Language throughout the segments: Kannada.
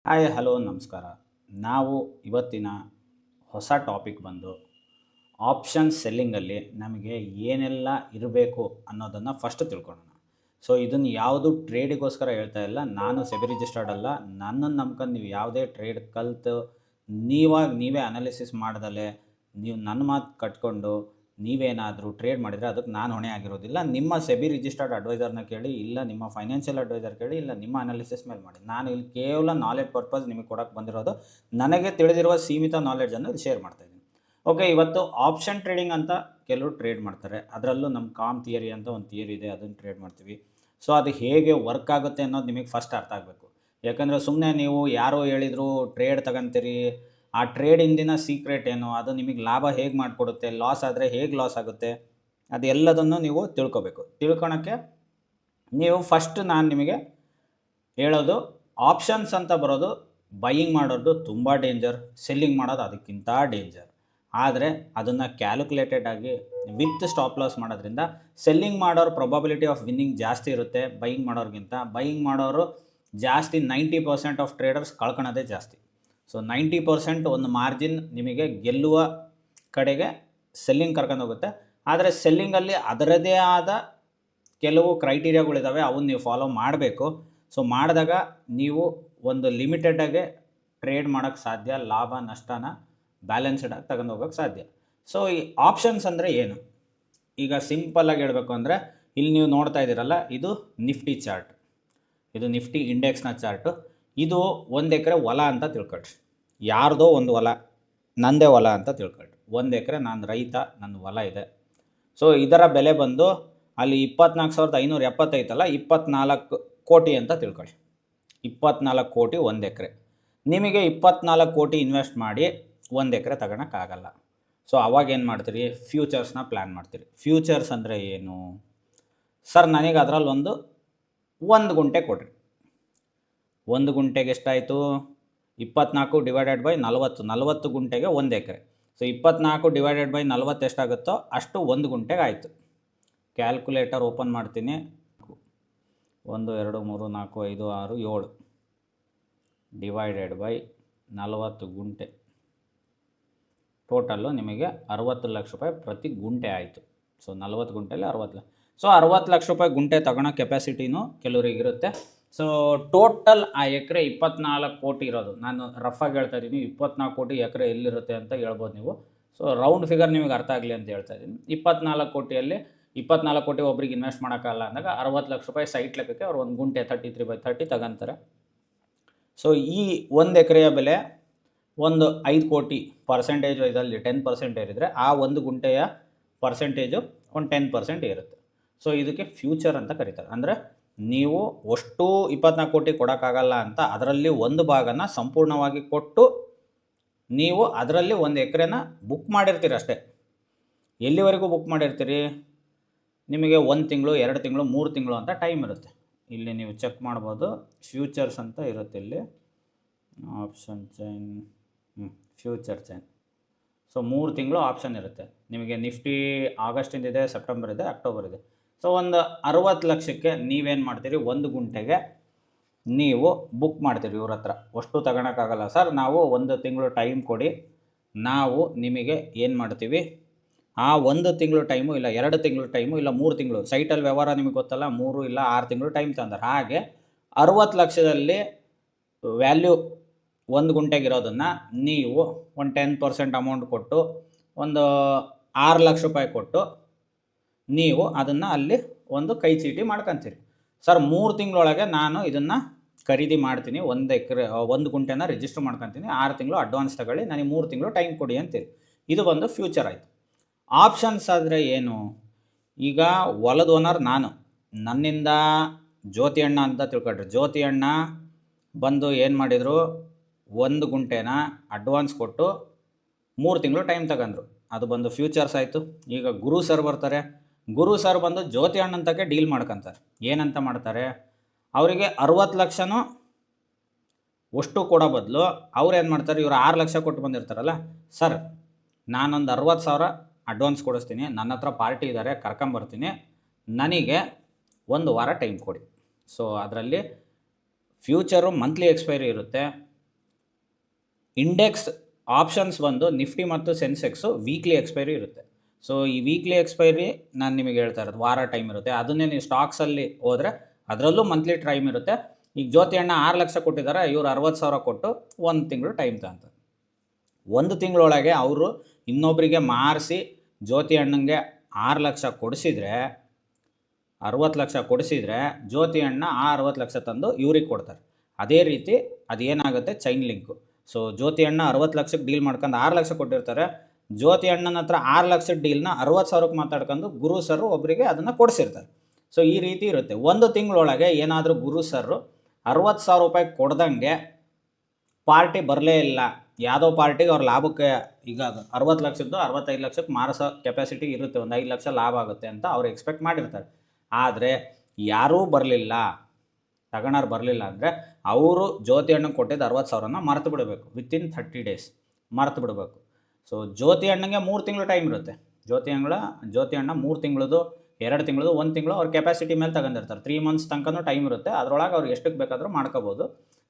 ಹಾಯ್ ಹಲೋ ನಮಸ್ಕಾರ. ನಾವು ಇವತ್ತಿನ ಹೊಸ ಟಾಪಿಕ್ ಬಂದು ಆಪ್ಷನ್ ಸೆಲ್ಲಿಂಗಲ್ಲಿ ನಮಗೆ ಏನೆಲ್ಲ ಇರಬೇಕು ಅನ್ನೋದನ್ನು ಫಸ್ಟ್ ತಿಳ್ಕೊಳ್ಳೋಣ. ಸೊ ಇದನ್ನು ಯಾವುದು ಟ್ರೇಡಿಗೋಸ್ಕರ ಹೇಳ್ತಾ ಇಲ್ಲ, ನಾನು ಸೆಬಿ ರಿಜಿಸ್ಟರ್ಡ್ ಅಲ್ಲ. ನನ್ನನ್ನು ನಂಬ್ಕೊಂಡು ನೀವು ಯಾವುದೇ ಟ್ರೇಡ್ ಕಲಿತು ನೀವೇ ಅನಾಲಿಸಿಸ್ ಮಾಡ್ದಲೆ ನೀವು ನನ್ನ ಮಾತು ಕಟ್ಕೊಂಡು ನೀವೇನಾದರೂ ಟ್ರೇಡ್ ಮಾಡಿದರೆ ಅದಕ್ಕೆ ನಾನು ಹೊಣೆ ಆಗಿರೋದಿಲ್ಲ. ನಿಮ್ಮ ಸೆಬಿ ರಿಜಿಸ್ಟರ್ಡ್ ಅಡ್ವೈಸರ್ನ ಕೇಳಿ, ಇಲ್ಲ ನಿಮ್ಮ ಫೈನಾನ್ಷಿಯಲ್ ಅಡ್ವೈಸರ್ ಕೇಳಿ, ಇಲ್ಲ ನಿಮ್ಮ ಅನಾಲಿಸಿಸ್ ಮೇಲೆ ಮಾಡಿ. ನಾನು ಇಲ್ಲಿ ಕೇವಲ ನಾಲೆಡ್ಜ್ ಪರ್ಪಸ್ ನಿಮಗೆ ಕೊಡೋಕ್ಕೆ ಬಂದಿರೋದು. ನನಗೆ ತಿಳಿದಿರುವ ಸೀಮಿತ ನಾಲೆಡ್ಜನ್ನು ಶೇರ್ ಮಾಡ್ತಾಯಿದ್ದೀನಿ. ಓಕೆ, ಇವತ್ತು ಆಪ್ಷನ್ ಟ್ರೇಡಿಂಗ್ ಅಂತ ಕೆಲವರು ಟ್ರೇಡ್ ಮಾಡ್ತಾರೆ. ಅದರಲ್ಲೂ ನಮ್ಮ ಕಾಮ್ ಥಿಯರಿ ಅಂತ ಒಂದು ಥಿಯರಿ ಇದೆ, ಅದನ್ನು ಟ್ರೇಡ್ ಮಾಡ್ತೀವಿ. ಸೊ ಅದು ಹೇಗೆ ವರ್ಕ್ ಆಗುತ್ತೆ ಅನ್ನೋದು ನಿಮಗೆ ಫಸ್ಟ್ ಅರ್ಥ ಆಗಬೇಕು. ಯಾಕಂದರೆ ಸುಮ್ಮನೆ ನೀವು ಯಾರೋ ಹೇಳಿದ್ರು ಟ್ರೇಡ್ ತಗೊಂತೀರಿ, ಆ ಟ್ರೇಡ್ ಹಿಂದಿನ ಸೀಕ್ರೆಟ್ ಏನು, ಅದು ನಿಮಗೆ ಲಾಭ ಹೇಗೆ ಮಾಡಿಕೊಡುತ್ತೆ, ಲಾಸ್ ಆದರೆ ಹೇಗೆ ಲಾಸ್ ಆಗುತ್ತೆ, ಅದೆಲ್ಲದನ್ನು ನೀವು ತಿಳ್ಕೊಬೇಕು. ತಿಳ್ಕೊಳಕ್ಕೆ ನೀವು ಫಸ್ಟ್ ನಾನು ನಿಮಗೆ ಹೇಳೋದು, ಆಪ್ಷನ್ಸ್ ಅಂತ ಬರೋದು ಬೈಯಿಂಗ್ ಮಾಡೋದು ತುಂಬ ಡೇಂಜರ್, ಸೆಲ್ಲಿಂಗ್ ಮಾಡೋದು ಅದಕ್ಕಿಂತ ಡೇಂಜರ್. ಆದರೆ ಅದನ್ನು ಕ್ಯಾಲ್ಕುಲೇಟೆಡ್ ಆಗಿ ವಿತ್ ಸ್ಟಾಪ್ ಲಾಸ್ ಮಾಡೋದ್ರಿಂದ ಸೆಲ್ಲಿಂಗ್ ಮಾಡೋರು ಪ್ರೊಬಬಿಲಿಟಿ ಆಫ್ ವಿನ್ನಿಂಗ್ ಜಾಸ್ತಿ ಇರುತ್ತೆ ಬೈಯಿಂಗ್ ಮಾಡೋರಿಗಿಂತ. ಬೈಯಿಂಗ್ ಮಾಡೋರು ಜಾಸ್ತಿ 90% ಆಫ್ ಟ್ರೇಡರ್ಸ್ ಕಳ್ಕೊಳೋದೇ ಜಾಸ್ತಿ. ಸೊ 90% ಒಂದು ಮಾರ್ಜಿನ್ ನಿಮಗೆ ಗೆಲ್ಲುವ ಕಡೆಗೆ ಸೆಲ್ಲಿಂಗ್ ಕರ್ಕೊಂಡು ಹೋಗುತ್ತೆ. ಆದರೆ ಸೆಲ್ಲಿಂಗಲ್ಲಿ ಅದರದೇ ಆದ ಕೆಲವು ಕ್ರೈಟೀರಿಯಾಗಳಿದ್ದಾವೆ, ಅವನ್ನ ನೀವು ಫಾಲೋ ಮಾಡಬೇಕು. ಸೊ ಮಾಡಿದಾಗ ನೀವು ಒಂದು ಲಿಮಿಟೆಡಾಗೆ ಟ್ರೇಡ್ ಮಾಡೋಕ್ಕೆ ಸಾಧ್ಯ, ಲಾಭ ನಷ್ಟನ ಬ್ಯಾಲೆನ್ಸ್ಡಾಗಿ ತಗೊಂಡು ಹೋಗೋಕ್ಕೆ ಸಾಧ್ಯ. ಸೊ ಈ ಆಪ್ಷನ್ಸ್ ಅಂದರೆ ಏನು? ಈಗ ಸಿಂಪಲ್ಲಾಗಿ ಹೇಳಬೇಕು ಅಂದರೆ, ಇಲ್ಲಿ ನೀವು ನೋಡ್ತಾ ಇದ್ದೀರಲ್ಲ, ಇದು ನಿಫ್ಟಿ ಚಾರ್ಟ್, ಇದು ನಿಫ್ಟಿ ಇಂಡೆಕ್ಸ್ನ ಚಾರ್ಟು. ಇದು 1 ಎಕರೆ ಹೊಲ ಅಂತ ತಿಳ್ಕೊಳ್ರಿ. ಯಾರ್ದೋ ಒಂದು ಹೊಲ, ನಂದೇ ಹೊಲ ಅಂತ ತಿಳ್ಕೊಳ್ರಿ. 1 ಎಕರೆ, ನಾನು ರೈತ, ನನ್ನ ಹೊಲ ಇದೆ. ಸೊ ಇದರ ಬೆಲೆ ಬಂದು ಅಲ್ಲಿ 24,570 ಐತಲ್ಲ, 24 ಕೋಟಿ ಅಂತ ತಿಳ್ಕೊಳ್ಳಿ. 24 ಕೋಟಿ 1 ಎಕರೆ. ನಿಮಗೆ 24 ಕೋಟಿ ಇನ್ವೆಸ್ಟ್ ಮಾಡಿ 1 ಎಕರೆ ತಗೊಳಕ್ಕಾಗಲ್ಲ. ಸೊ ಅವಾಗ ಏನು ಮಾಡ್ತೀರಿ? ಫ್ಯೂಚರ್ಸ್ನ ಪ್ಲ್ಯಾನ್ ಮಾಡ್ತೀರಿ. ಫ್ಯೂಚರ್ಸ್ ಅಂದರೆ ಏನು? ಸರ್ ನನಗೆ ಅದರಲ್ಲಿ ಒಂದು ಗುಂಟೆ ಕೊಡ್ರಿ. 1 ಗುಂಟೆಗೆ ಎಷ್ಟಾಯಿತು? 24 divided by 40, 40 ಗುಂಟೆಗೆ 1 acre. So 24 divided by 40 ಎಷ್ಟಾಗುತ್ತೋ ಅಷ್ಟು 1 ಗುಂಟೆಗೆ ಆಯಿತು. ಕ್ಯಾಲ್ಕುಲೇಟರ್ ಓಪನ್ ಮಾಡ್ತೀನಿ. 1 2 3 4 5 6 7 ಡಿವೈಡೆಡ್ ಬೈ 40 ಗುಂಟೆ, ಟೋಟಲ್ಲು ನಿಮಗೆ 60 ಲಕ್ಷ ರೂಪಾಯಿ ಪ್ರತಿ ಗುಂಟೆ ಆಯಿತು. ಸೊ 40 ಗುಂಟೆಯಲ್ಲಿ 60 ಲಕ್ಷ. ಸೊ 60 ಲಕ್ಷ ರೂಪಾಯಿ ಗುಂಟೆ ತಗೊಳ್ಳೋ ಕೆಪಾಸಿಟಿನೂ ಕೆಲವರಿಗಿರುತ್ತೆ. ಸೊ ಟೋಟಲ್ ಆ ಎಕರೆ 24 ಕೋಟಿ ಇರೋದು, ನಾನು ರಫಾಗಿ ಹೇಳ್ತಾ ಇದ್ದೀನಿ. 24 ಕೋಟಿ ಎಕರೆ ಎಲ್ಲಿರುತ್ತೆ ಅಂತ ಹೇಳ್ಬೋದು ನೀವು. ಸೊ ರೌಂಡ್ ಫಿಗರ್ ನಿಮಗೆ ಅರ್ಥ ಆಗಲಿ ಅಂತ ಹೇಳ್ತಾ ಇದ್ದೀನಿ. 24 ಕೋಟಿಯಲ್ಲಿ 24 ಕೋಟಿ ಒಬ್ರಿಗೆ ಇನ್ವೆಸ್ಟ್ ಮಾಡೋಕ್ಕಲ್ಲ ಅಂದಾಗ 60 ಲಕ್ಷ ರೂಪಾಯಿ ಸೈಟ್ ಲೆಕ್ಕಕ್ಕೆ ಅವ್ರು 1 ಗುಂಟೆ 33/30 ತಗೊಂತಾರೆ. ಸೊ ಈ 1 ಎಕರೆಯ ಬೆಲೆ ಒಂದು 5 ಕೋಟಿ ಪರ್ಸೆಂಟೇಜು ಇದರಲ್ಲಿ 10% ಏರಿದರೆ, ಆ 1 ಗುಂಟೆಯ ಪರ್ಸೆಂಟೇಜು ಒಂದು 10% ಇರುತ್ತೆ. ಸೊ ಇದಕ್ಕೆ ಫ್ಯೂಚರ್ ಅಂತ ಕರೀತಾರೆ. ಅಂದರೆ ನೀವು ಅಷ್ಟು 24 ಕೋಟಿ ಕೊಡೋಕ್ಕಾಗಲ್ಲ ಅಂತ ಅದರಲ್ಲಿ ಒಂದು ಭಾಗನ ಸಂಪೂರ್ಣವಾಗಿ ಕೊಟ್ಟು ನೀವು ಅದರಲ್ಲಿ 1 ಎಕರೆನ ಬುಕ್ ಮಾಡಿರ್ತೀರಿ ಅಷ್ಟೇ. ಎಲ್ಲಿವರೆಗೂ ಬುಕ್ ಮಾಡಿರ್ತೀರಿ? ನಿಮಗೆ 1 ತಿಂಗಳು, 2 ತಿಂಗಳು, 3 ತಿಂಗಳು ಅಂತ ಟೈಮ್ ಇರುತ್ತೆ. ಇಲ್ಲಿ ನೀವು ಚೆಕ್ ಮಾಡ್ಬೋದು, ಫ್ಯೂಚರ್ಸ್ ಅಂತ ಇರುತ್ತೆ ಇಲ್ಲಿ, option chain, future chain. So 3 ತಿಂಗಳು ಆಪ್ಷನ್ ಇರುತ್ತೆ ನಿಮಗೆ. ನಿಫ್ಟಿ ಆಗಸ್ಟಿಂದ ಇದೆ, ಸೆಪ್ಟೆಂಬರ್ ಇದೆ, ಅಕ್ಟೋಬರ್ ಇದೆ. ಸೊ ಒಂದು 60 ಲಕ್ಷಕ್ಕೆ ನೀವೇನು ಮಾಡ್ತೀರಿ? 1 ಗುಂಟೆಗೆ ನೀವು ಬುಕ್ ಮಾಡ್ತೀರಿ ಇವ್ರ ಹತ್ರ. ಅಷ್ಟು ತಗೊಳಕ್ಕಾಗಲ್ಲ ಸರ್, ನಾವು 1 ತಿಂಗಳು ಟೈಮ್ ಕೊಡಿ, ನಾವು ನಿಮಗೆ ಏನು ಮಾಡ್ತೀವಿ, ಆ 1 ತಿಂಗಳು ಟೈಮು, ಇಲ್ಲ 2 ತಿಂಗಳು ಟೈಮು, ಇಲ್ಲ 3 ತಿಂಗಳು, ಸೈಟಲ್ಲಿ ವ್ಯವಹಾರ ನಿಮಗೆ ಗೊತ್ತಲ್ಲ, 3 ಇಲ್ಲ 6 ತಿಂಗಳು ಟೈಮ್ ತಂದಾರೆ. ಹಾಗೆ 60 ಲಕ್ಷದಲ್ಲಿ ವ್ಯಾಲ್ಯೂ 1 ಗುಂಟೆಗಿರೋದನ್ನು ನೀವು ಒಂದು 10% ಅಮೌಂಟ್ ಕೊಟ್ಟು ಒಂದು 6 ಲಕ್ಷ ರೂಪಾಯಿ ಕೊಟ್ಟು ನೀವು ಅದನ್ನು ಅಲ್ಲಿ ಒಂದು ಕೈ ಚೀಟಿ ಮಾಡ್ಕೊತೀರಿ. ಸರ್ 3 ತಿಂಗಳೊಳಗೆ ನಾನು ಇದನ್ನು ಖರೀದಿ ಮಾಡ್ತೀನಿ, 1 ಎಕರೆ 1 ಗುಂಟೆನ ರಿಜಿಸ್ಟರ್ ಮಾಡ್ಕೊತೀನಿ, 6 ತಿಂಗಳು ಅಡ್ವಾನ್ಸ್ ತಗೊಳ್ಳಿ, ನನಗೆ 3 ತಿಂಗಳು ಟೈಮ್ ಕೊಡಿ ಅಂತೀರಿ. ಇದು ಬಂದು ಫ್ಯೂಚರ್ ಆಯಿತು. ಆಪ್ಷನ್ಸ್ ಆದರೆ ಏನು? ಈಗ ಹೊಲದ ಓನರ್ ನಾನು, ನನ್ನಿಂದ ಜ್ಯೋತಿ ಅಣ್ಣ ಅಂತ ತಿಳ್ಕೊಳ್ರಿ. ಜ್ಯೋತಿ ಅಣ್ಣ ಬಂದು ಏನು ಮಾಡಿದರು? 1 ಗುಂಟೆನ ಅಡ್ವಾನ್ಸ್ ಕೊಟ್ಟು 3 ತಿಂಗಳು ಟೈಮ್ ತಗೊಂಡ್ರು. ಅದು ಬಂದು ಫ್ಯೂಚರ್ಸ್ ಆಯಿತು. ಈಗ ಗುರು ಸರ್ ಬರ್ತಾರೆ. ಗುರು ಸರ್ ಬಂದು ಜ್ಯೋತಿ ಅಣ್ಣಂತಕ್ಕೆ ಡೀಲ್ ಮಾಡ್ಕೊತಾರೆ. ಏನಂತ ಮಾಡ್ತಾರೆ? ಅವರಿಗೆ 60 ಲಕ್ಷನೂ ಅಷ್ಟು ಕೊಡೋ ಬದಲು ಅವ್ರು ಏನು ಮಾಡ್ತಾರೆ? ಇವರು 6 ಲಕ್ಷ ಕೊಟ್ಟು ಬಂದಿರ್ತಾರಲ್ಲ, ಸರ್ ನಾನೊಂದು 60,000 ಅಡ್ವಾನ್ಸ್ ಕೊಡಿಸ್ತೀನಿ, ನನ್ನ ಹತ್ರ ಪಾರ್ಟಿ ಇದ್ದಾರೆ, ಕರ್ಕೊಂಬರ್ತೀನಿ, ನನಗೆ 1 ವಾರ ಟೈಮ್ ಕೊಡಿ. ಸೊ ಅದರಲ್ಲಿ ಫ್ಯೂಚರು ಮಂತ್ಲಿ ಎಕ್ಸ್ಪೈರಿ ಇರುತ್ತೆ, ಇಂಡೆಕ್ಸ್ ಆಪ್ಷನ್ಸ್ ಬಂದು ನಿಫ್ಟಿ ಮತ್ತು ಸೆನ್ಸೆಕ್ಸು ವೀಕ್ಲಿ ಎಕ್ಸ್ಪೈರಿ ಇರುತ್ತೆ. ಸೊ ಈ ವೀಕ್ಲಿ ಎಕ್ಸ್ಪೈರಿ ನಾನು ನಿಮಗೆ ಹೇಳ್ತಾ ಇರೋದು ವಾರ ಟೈಮ್ ಇರುತ್ತೆ. ಅದನ್ನೇ ನೀವು ಸ್ಟಾಕ್ಸಲ್ಲಿ ಹೋದರೆ ಅದರಲ್ಲೂ ಮಂತ್ಲಿ ಟೈಮ್ ಇರುತ್ತೆ. ಈಗ ಜ್ಯೋತಿ ಅಣ್ಣ 6 ಲಕ್ಷ ಕೊಟ್ಟಿದ್ದಾರೆ, ಇವ್ರು 60,000 ಕೊಟ್ಟು 1 ತಿಂಗಳು ಟೈಮ್ ತಗೊಂತಾರೆ. 1 ತಿಂಗಳೊಳಗೆ ಅವರು ಇನ್ನೊಬ್ಬರಿಗೆ ಮಾರಿಸಿ ಜ್ಯೋತಿ ಅಣ್ಣಂಗೆ 6 ಲಕ್ಷ ಕೊಡಿಸಿದ್ರೆ 60 ಲಕ್ಷ ಕೊಡಿಸಿದ್ರೆ ಜ್ಯೋತಿ ಅಣ್ಣ ಆ 60 ಲಕ್ಷ ತಂದು ಇವ್ರಿಗೆ ಕೊಡ್ತಾರೆ. ಅದೇ ರೀತಿ ಅದೇನಾಗುತ್ತೆ ಚೈನ್ ಲಿಂಕು. ಸೊ ಜ್ಯೋತಿ ಅಣ್ಣ 60 ಲಕ್ಷಕ್ಕೆ ಡೀಲ್ ಮಾಡ್ಕೊಂಡು 6 ಲಕ್ಷ ಕೊಟ್ಟಿರ್ತಾರೆ. ಜ್ಯೋತಿ ಅಣ್ಣನ ಹತ್ರ 6 ಲಕ್ಷದ ಡೀಲ್ನ 60,000ಕ್ಕೆ ಮಾತಾಡ್ಕೊಂಡು ಗುರು ಸರ್ ಒಬ್ಬರಿಗೆ ಅದನ್ನು ಕೊಡಿಸಿರ್ತಾರೆ. ಸೊ ಈ ರೀತಿ ಇರುತ್ತೆ. 1 ತಿಂಗಳೊಳಗೆ ಏನಾದರೂ ಗುರು ಸರ್ 60,000 ರೂಪಾಯಿ ಕೊಡ್ದಂಗೆ ಪಾರ್ಟಿ ಬರಲೇ ಇಲ್ಲ, ಯಾವುದೋ ಪಾರ್ಟಿಗೆ ಅವ್ರ ಲಾಭಕ್ಕೆ ಈಗ 60 ಲಕ್ಷದ್ದು 65 ಲಕ್ಷಕ್ಕೆ ಮಾರಿಸೋ ಕೆಪಾಸಿಟಿ ಇರುತ್ತೆ, ಒಂದು 5 ಲಕ್ಷ ಲಾಭ ಆಗುತ್ತೆ ಅಂತ ಅವ್ರು ಎಕ್ಸ್ಪೆಕ್ಟ್ ಮಾಡಿರ್ತಾರೆ. ಆದರೆ ಯಾರೂ ಬರಲಿಲ್ಲ, ತಗೊಳೋರು ಬರಲಿಲ್ಲ ಅಂದರೆ ಅವರು ಜ್ಯೋತಿ ಅಣ್ಣಂಗೆ ಕೊಟ್ಟಿದ್ದು 60,000ನ ಮರೆತು ಬಿಡಬೇಕು. ವಿತಿನ್ 30 ಡೇಸ್ ಮರೆತು ಬಿಡಬೇಕು. ಸೊ ಜ್ಯೋತಿ ಅಣ್ಣಂಗೆ 3 ತಿಂಗಳು ಟೈಮ್ ಇರುತ್ತೆ. ಜ್ಯೋತಿ ಅಣ್ಣ 3 ತಿಂಗಳದು, 2 ತಿಂಗಳದು, 1 ತಿಂಗಳು ಅವ್ರ ಕೆಪಾಸಿಟಿ ಮೇಲೆ ತಗೊಂಡಿರ್ತಾರೆ. 3 ಮಂತ್ಸ್ ತನಕನೂ ಟೈಮ್ ಇರುತ್ತೆ. ಅದರೊಳಗೆ ಅವ್ರು ಎಷ್ಟಕ್ಕೆ ಬೇಕಾದರೂ ಮಾಡ್ಕೋಬೋದು.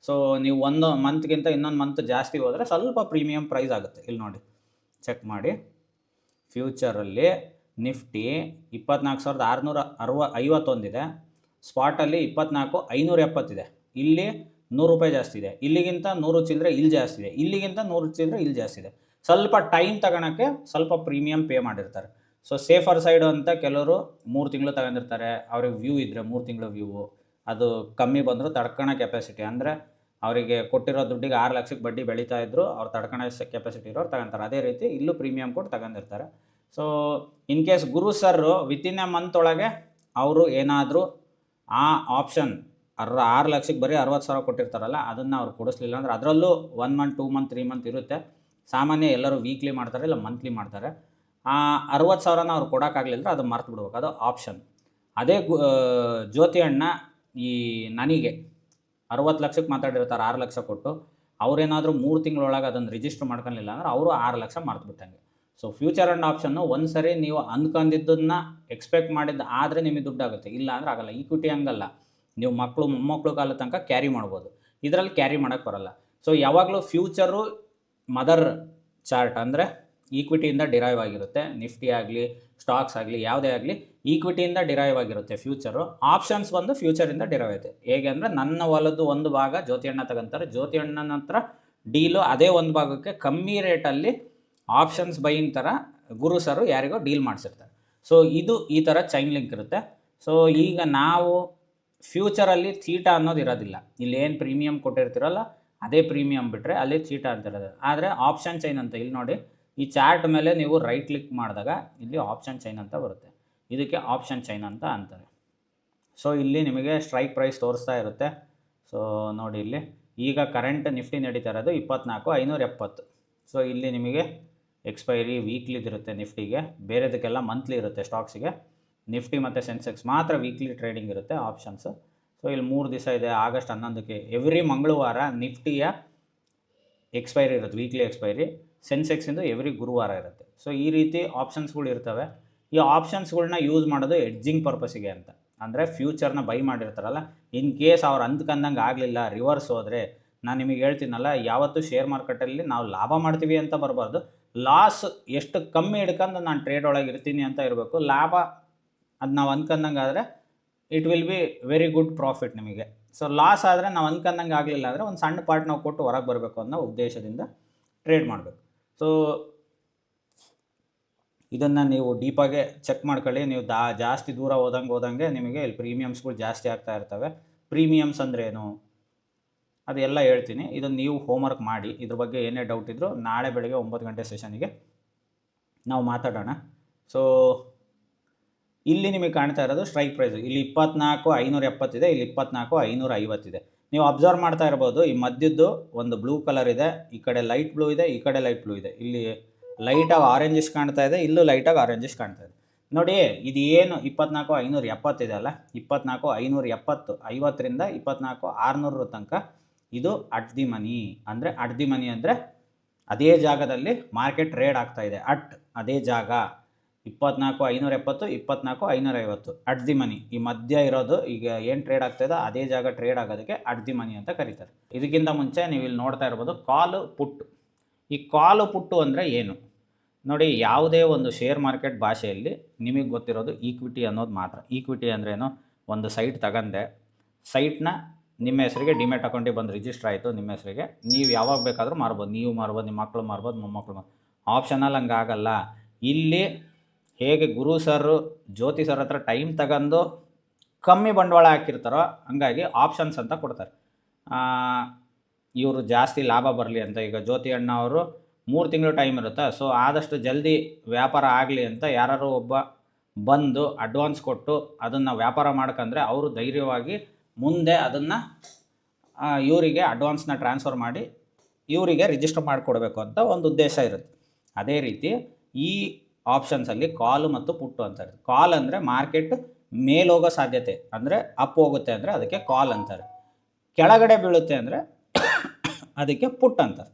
ಸೊ ನೀವು 1 ಮಂತ್ಗಿಂತ ಇನ್ನೊಂದು ಮಂತ್ ಜಾಸ್ತಿ ಹೋದರೆ ಸ್ವಲ್ಪ ಪ್ರೀಮಿಯಂ ಪ್ರೈಸ್ ಆಗುತ್ತೆ. ಇಲ್ಲಿ ನೋಡಿ, ಚೆಕ್ ಮಾಡಿ. ಫ್ಯೂಚರಲ್ಲಿ ನಿಫ್ಟಿ 24,651 ಇದೆ, ಸ್ಪಾಟಲ್ಲಿ 24,570 ಇದೆ. ಇಲ್ಲಿ 100 ರೂಪಾಯಿ ಜಾಸ್ತಿ ಇದೆ, ಇಲ್ಲಿಗಿಂತ 100 ಚಿಲ್ಲರೆ ಇಲ್ಲಿ ಜಾಸ್ತಿ ಇದೆ, ಇಲ್ಲಿಗಿಂತ 100 ಚಿಲ್ಲರೆ ಇಲ್ಲಿ ಜಾಸ್ತಿ ಇದೆ. ಸ್ವಲ್ಪ ಟೈಮ್ ತಗೊಳಕ್ಕೆ ಸ್ವಲ್ಪ ಪ್ರೀಮಿಯಂ ಪೇ ಮಾಡಿರ್ತಾರೆ. ಸೊ ಸೇಫರ್ ಸೈಡ್ ಅಂತ ಕೆಲವರು 3 ತಿಂಗಳು ತಗೊಂಡಿರ್ತಾರೆ. ಅವ್ರಿಗೆ ವ್ಯೂ ಇದ್ದರೆ 3 ತಿಂಗಳು ವ್ಯೂ, ಅದು ಕಮ್ಮಿ ಬಂದರೂ ತಡ್ಕೊಳೋ ಕೆಪಾಸಿಟಿ, ಅಂದರೆ ಅವರಿಗೆ ಕೊಟ್ಟಿರೋ ದುಡ್ಡಿಗೆ 6 ಲಕ್ಷಕ್ಕೆ ಬಡ್ಡಿ ಬೆಳೀತಾ ಇದ್ರು, ಅವ್ರು ತಡ್ಕೊಳೋ ಕೆಪಾಸಿಟಿ ಇರೋರು ತಗೊಂತಾರೆ. ಅದೇ ರೀತಿ ಇಲ್ಲೂ ಪ್ರೀಮಿಯಂ ಕೊಟ್ಟು ತಗೊಂಡಿರ್ತಾರೆ. So in case guru sir within a month ಒಳಗೆ ಅವರು ಏನಾದರೂ ಆ ಆಪ್ಷನ್ 6 ಲಕ್ಷಕ್ಕೆ ಬರೀ 60,000 ಕೊಟ್ಟಿರ್ತಾರಲ್ಲ, ಅದನ್ನು ಅವ್ರು ಕೊಡಿಸ್ಲಿಲ್ಲ ಅಂದರೆ ಅದರಲ್ಲೂ 1 ಮಂತ್ 2 ಮಂತ್ 3 ಮಂತ್ ಇರುತ್ತೆ. ಸಾಮಾನ್ಯ ಎಲ್ಲರೂ ವೀಕ್ಲಿ ಮಾಡ್ತಾರೆ, ಇಲ್ಲ ಮಂತ್ಲಿ ಮಾಡ್ತಾರೆ. ಆ 60,000ನ ಅವ್ರು ಕೊಡೋಕ್ಕಾಗಲಿಲ್ಲ, ಅದು ಮರ್ತು ಬಿಡ್ಬೇಕು, ಅದು ಆಪ್ಷನ್. ಅದೇ ಜ್ಯೋತಿ ಅಣ್ಣ ಈ ನನಗೆ 60 ಲಕ್ಷಕ್ಕೆ ಮಾತಾಡಿರ್ತಾರೆ 6 ಲಕ್ಷ ಕೊಟ್ಟು, ಅವರೇನಾದರೂ 3 ತಿಂಗಳೊಳಗೆ ಅದನ್ನು ರಿಜಿಸ್ಟರ್ ಮಾಡ್ಕೊಳ್ಳಿಲ್ಲ ಅಂದರೆ ಅವರು 6 ಲಕ್ಷ ಮರ್ತು ಬಿಟ್ಟಂಗೆ. ಸೊ ಫ್ಯೂಚರ್ ಆ್ಯಂಡ್ ಆಪ್ಷನ್ನು ಒಂದು ಸರಿ ನೀವು ಅಂದ್ಕೊಂಡಿದ್ದನ್ನು ಎಕ್ಸ್ಪೆಕ್ಟ್ ಮಾಡಿದ್ದು ಆದರೆ ನಿಮಗೆ ದುಡ್ಡಾಗುತ್ತೆ, ಇಲ್ಲ ಅಂದರೆ ಆಗಲ್ಲ. ಈಕ್ವಿಟಿ ಹಂಗಲ್ಲ, ನೀವು ಮಕ್ಕಳು ಮೊಮ್ಮಕ್ಕಳು ಕಾಲ ತನಕ ಕ್ಯಾರಿ ಮಾಡ್ಬೋದು, ಇದರಲ್ಲಿ ಕ್ಯಾರಿ ಮಾಡೋಕ್ಕೆ ಬರೋಲ್ಲ. ಸೊ ಯಾವಾಗಲೂ ಫ್ಯೂಚರು ಮದರ್ ಚಾರ್ಟ್ ಅಂದರೆ ಈಕ್ವಿಟಿಯಿಂದ ಡಿರೈವ್ ಆಗಿರುತ್ತೆ. ನಿಫ್ಟಿ ಆಗಲಿ ಸ್ಟಾಕ್ಸ್ ಆಗಲಿ ಯಾವುದೇ ಆಗಲಿ ಈಕ್ವಿಟಿಯಿಂದ ಡಿರೈವ್ ಆಗಿರುತ್ತೆ ಫ್ಯೂಚರು. ಆಪ್ಷನ್ಸ್ ಬಂದು ಫ್ಯೂಚರಿಂದ ಡಿರೈವ್ ಆಗುತ್ತೆ. ಹೇಗೆ ಅಂದರೆ ನನ್ನ ಹೊಲದ್ದು ಒಂದು ಭಾಗ ಜ್ಯೋತಿ ಅಣ್ಣ ತಗೊಂತಾರೆ, ಜ್ಯೋತಿ ಅಣ್ಣನ ಹತ್ರ ಡೀಲು ಅದೇ ಒಂದು ಭಾಗಕ್ಕೆ ಕಮ್ಮಿ ರೇಟಲ್ಲಿ ಆಪ್ಷನ್ಸ್ ಬೈಯಿಂಗ್ ಥರ ಗುರು ಸರು ಯಾರಿಗೋ ಡೀಲ್ ಮಾಡಿಸಿರ್ತಾರೆ. ಸೊ ಇದು ಈ ಥರ ಚೈನ್ ಲಿಂಕ್ ಇರುತ್ತೆ. ಸೊ ಈಗ ನಾವು ಫ್ಯೂಚರಲ್ಲಿ ಥೀಟಾ ಅನ್ನೋದು ಇರೋದಿಲ್ಲ. ಇಲ್ಲಿ ಏನು ಪ್ರೀಮಿಯಂ ಕೊಟ್ಟಿರ್ತೀರಲ್ಲ ಅದೇ ಪ್ರೀಮಿಯಂ ಬಿಟ್ಟರೆ ಅಲ್ಲಿ ಥೀಟಾ ಅಂತ ಇರೋದು. ಆದರೆ ಆಪ್ಷನ್ ಚೈನ್ ಅಂತ ಇಲ್ಲಿ ನೋಡಿ, ಈ ಚಾರ್ಟ್ ಮೇಲೆ ನೀವು ರೈಟ್ ಕ್ಲಿಕ್ ಮಾಡಿದಾಗ ಇಲ್ಲಿ ಆಪ್ಷನ್ ಚೈನ್ ಅಂತ ಬರುತ್ತೆ. ಇದಕ್ಕೆ ಆಪ್ಷನ್ ಚೈನ್ ಅಂತ ಅಂತಾರೆ. ಸೊ ಇಲ್ಲಿ ನಿಮಗೆ ಸ್ಟ್ರೈಕ್ ಪ್ರೈಸ್ ತೋರಿಸ್ತಾ ಇರುತ್ತೆ. ಸೊ ನೋಡಿ, ಇಲ್ಲಿ ಈಗ ಕರೆಂಟ್ ನಿಫ್ಟಿ ನಡೀತಾ ಇರೋದು 24,570. ಸೊ ಇಲ್ಲಿ ನಿಮಗೆ ಎಕ್ಸ್ಪೈರಿ ವೀಕ್ಲಿದಿರುತ್ತೆ ನಿಫ್ಟಿಗೆ, ಬೇರೆದಕ್ಕೆಲ್ಲ ಮಂತ್ಲಿ ಇರುತ್ತೆ. ಸ್ಟಾಕ್ಸಿಗೆ ನಿಫ್ಟಿ ಮತ್ತು ಸೆನ್ಸೆಕ್ಸ್ ಮಾತ್ರ ವೀಕ್ಲಿ ಟ್ರೇಡಿಂಗ್ ಇರುತ್ತೆ ಆಪ್ಷನ್ಸು. ಸೊ ಇಲ್ಲಿ 3 ದಿವಸ ಇದೆ. ಆಗಸ್ಟ್ 11ಕ್ಕೆ ಎವ್ರಿ ಮಂಗಳವಾರ ನಿಫ್ಟಿಯ ಎಕ್ಸ್ಪೈರಿ ಇರುತ್ತೆ, ವೀಕ್ಲಿ ಎಕ್ಸ್ಪೈರಿ. ಸೆನ್ಸೆಕ್ಸಿಂದು ಎವ್ರಿ ಗುರುವಾರ ಇರುತ್ತೆ. ಸೊ ಈ ರೀತಿ ಆಪ್ಷನ್ಸ್ಗಳು ಇರ್ತವೆ. ಈ ಆಪ್ಷನ್ಸ್ಗಳ್ನ ಯೂಸ್ ಮಾಡೋದು ಎಡ್ಜಿಂಗ್ ಪರ್ಪಸ್ಸಿಗೆ ಅಂತ. ಅಂದರೆ ಫ್ಯೂಚರ್ನ ಬೈ ಮಾಡಿರ್ತಾರಲ್ಲ, ಇನ್ ಕೇಸ್ ಅವ್ರು ಅಂದ್ಕೊಂಡಂಗೆ ಆಗಲಿಲ್ಲ, ರಿವರ್ಸ್ ಹೋದರೆ, ನಾನು ನಿಮಗೆ ಹೇಳ್ತೀನಲ್ಲ, ಯಾವತ್ತೂ ಶೇರ್ ಮಾರ್ಕೆಟಲ್ಲಿ ನಾವು ಲಾಭ ಮಾಡ್ತೀವಿ ಅಂತ ಬರಬಾರ್ದು, ಲಾಸ್ ಎಷ್ಟು ಕಮ್ಮಿ ಹಿಡ್ಕೊಂಡು ನಾನು ಟ್ರೇಡ್ ಒಳಗೆ ಇರ್ತೀನಿ ಅಂತ ಇರಬೇಕು. ಲಾಭ ಅದು ನಾವು ಅಂದ್ಕೊಂಡಂಗೆ ಆದರೆ it will be very good profit ನಿಮಗೆ. ಸೊ ಲಾಸ್ ಆದರೆ ನಾವು ಅಂದ್ಕೊಂಡಂಗೆ ಆಗಲಿಲ್ಲ ಅಂದರೆ ಒಂದು ಸಣ್ಣ ಪಾರ್ಟ್ ನಾವು ಕೊಟ್ಟು ಹೊರಗೆ ಬರಬೇಕು ಅನ್ನೋ ಉದ್ದೇಶದಿಂದ ಟ್ರೇಡ್ ಮಾಡಬೇಕು. ಸೊ ಇದನ್ನು ನೀವು ಡೀಪಾಗೆ ಚೆಕ್ ಮಾಡ್ಕೊಳ್ಳಿ. ನೀವು ಜಾಸ್ತಿ ದೂರ ಹೋದಂಗೆ ನಿಮಗೆ ಇಲ್ಲಿ ಪ್ರೀಮಿಯಮ್ಸ್ಗಳು ಜಾಸ್ತಿ ಆಗ್ತಾ ಇರ್ತವೆ. ಪ್ರೀಮಿಯಮ್ಸ್ ಅಂದ್ರೇನು ಅದೆಲ್ಲ ಹೇಳ್ತೀನಿ. ಇದನ್ನು ನೀವು ಹೋಮ್ವರ್ಕ್ ಮಾಡಿ. ಇದ್ರ ಬಗ್ಗೆ ಏನೇ ಡೌಟ್ ಇದ್ದರೂ ನಾಳೆ ಬೆಳಗ್ಗೆ 9 ಗಂಟೆ ಸೆಷನಿಗೆ ನಾವು ಮಾತಾಡೋಣ. ಸೊ ಇಲ್ಲಿ ನಿಮಗೆ ಕಾಣ್ತಾ ಇರೋದು ಸ್ಟ್ರೈಕ್ ಪ್ರೈಸ್. ಇಲ್ಲಿ 24,570 ಇದೆ, ಇಲ್ಲಿ 24,550 ಇದೆ. ನೀವು ಅಬ್ಸರ್ವ್ ಮಾಡ್ತಾ ಇರ್ಬೋದು, ಈ ಮಧ್ಯದ್ದು ಒಂದು ಬ್ಲೂ ಕಲರ್ ಇದೆ, ಈ ಕಡೆ ಲೈಟ್ ಬ್ಲೂ ಇದೆ, ಈ ಕಡೆ ಲೈಟ್ ಬ್ಲೂ ಇದೆ. ಇಲ್ಲಿ ಲೈಟಾಗಿ ಆರೆಂಜಿಶ್ ಕಾಣ್ತಾ ಇದೆ, ಇಲ್ಲೂ ಲೈಟಾಗಿ ಆರೆಂಜಿಶ್ ಕಾಣ್ತಾ ಇದೆ. ನೋಡಿ, ಇದು ಏನು 24,570 ಇದೆ ಅಲ್ಲ, 24,570, 50ರಿಂದ 24,600 ತನಕ ಇದು ಅಟ್ ದಿ ಮನಿ. ಅಂದರೆ ಅಟ್ ದಿ ಮನಿ ಅಂದರೆ ಅದೇ ಜಾಗದಲ್ಲಿ ಮಾರ್ಕೆಟ್ ಟ್ರೇಡ್ ಆಗ್ತಾ ಇದೆ. ಅದೇ ಜಾಗ 24,570, 24,550 ಅಟ್ ದಿ ಮನಿ. ಈ ಮಧ್ಯ ಇರೋದು ಈಗ ಏನು ಟ್ರೇಡ್ ಆಗ್ತಾಯಿದೆ ಅದೇ ಜಾಗ ಟ್ರೇಡ್ ಆಗೋದಕ್ಕೆ ಅಟ್ ದಿ ಮನಿ ಅಂತ ಕರೀತಾರೆ. ಇದಕ್ಕಿಂತ ಮುಂಚೆ ನೀವು ಇಲ್ಲಿ ನೋಡ್ತಾ ಇರ್ಬೋದು ಕಾಲು ಪುಟ್ ಈ ಕಾಲು ಪುಟ್ಟು ಅಂದರೆ ಏನು ನೋಡಿ, ಯಾವುದೇ ಒಂದು ಶೇರ್ ಮಾರ್ಕೆಟ್ ಭಾಷೆಯಲ್ಲಿ ನಿಮಗೆ ಗೊತ್ತಿರೋದು ಈಕ್ವಿಟಿ ಅನ್ನೋದು ಮಾತ್ರ. ಈಕ್ವಿಟಿ ಅಂದ್ರೇನು, ಒಂದು ಸೈಟ್ ತಗೊಂಡೆ, ಸೈಟ್ನ ನಿಮ್ಮ ಹೆಸರಿಗೆ ಡಿಮ್ಯಾಟ್ ಅಕೌಂಟಿಗೆ ಬಂದು ರಿಜಿಸ್ಟರ್ ಆಯಿತು ನಿಮ್ಮ ಹೆಸರಿಗೆ, ನೀವು ಯಾವಾಗ ಬೇಕಾದರೂ ಮಾರ್ಬೋದು, ನೀವು ಮಾರ್ಬೋದು, ನಿಮ್ಮ ಮಕ್ಕಳು ಮಾರ್ಬೋದು, ಮೊಮ್ಮಕ್ಕಳು ಮಾರ್ಬೋದು. ಆಪ್ಷನಲ್ಲಿ ಹಂಗಾಗಲ್ಲ. ಇಲ್ಲಿ ಹೇಗೆ ಗುರು ಸರ್ ಜ್ಯೋತಿ ಸರ್ ಹತ್ರ ಟೈಮ್ ತಗೊಂಡು ಕಮ್ಮಿ ಬಂಡವಾಳ ಹಾಕಿರ್ತಾರೋ ಹಂಗಾಗಿ ಆಪ್ಷನ್ಸ್ ಅಂತ ಕೊಡ್ತಾರೆ. ಇವರು ಜಾಸ್ತಿ ಲಾಭ ಬರಲಿ ಅಂತ. ಈಗ ಜ್ಯೋತಿ ಅಣ್ಣ ಅವರು 3 ತಿಂಗಳು ಟೈಮ್ ಇರುತ್ತೆ, ಸೊ ಆದಷ್ಟು ಜಲ್ದಿ ವ್ಯಾಪಾರ ಆಗಲಿ ಅಂತ ಯಾರು ಒಬ್ಬ ಬಂದು ಅಡ್ವಾನ್ಸ್ ಕೊಟ್ಟು ಅದನ್ನು ವ್ಯಾಪಾರ ಮಾಡ್ಕೊಂಡ್ರೆ ಅವರು ಧೈರ್ಯವಾಗಿ ಮುಂದೆ ಅದನ್ನು ಇವರಿಗೆ ಅಡ್ವಾನ್ಸ್ನ ಟ್ರಾನ್ಸ್ಫರ್ ಮಾಡಿ ಇವರಿಗೆ ರಿಜಿಸ್ಟರ್ ಮಾಡಿಕೊಡ್ಬೇಕು ಅಂತ ಒಂದು ಉದ್ದೇಶ ಇರುತ್ತೆ. ಅದೇ ರೀತಿ ಈ ಆಪ್ಷನ್ಸಲ್ಲಿ ಕಾಲು ಮತ್ತು ಪುಟ್ಟು ಅಂತಾರೆ. ಕಾಲ್ ಅಂದರೆ ಮಾರ್ಕೆಟ್ ಮೇಲೋಗೋ ಸಾಧ್ಯತೆ, ಅಂದರೆ ಅಪ್ ಹೋಗುತ್ತೆ ಅಂದರೆ ಅದಕ್ಕೆ ಕಾಲ್ ಅಂತಾರೆ. ಕೆಳಗಡೆ ಬೀಳುತ್ತೆ ಅಂದರೆ ಅದಕ್ಕೆ ಪುಟ್ ಅಂತಾರೆ.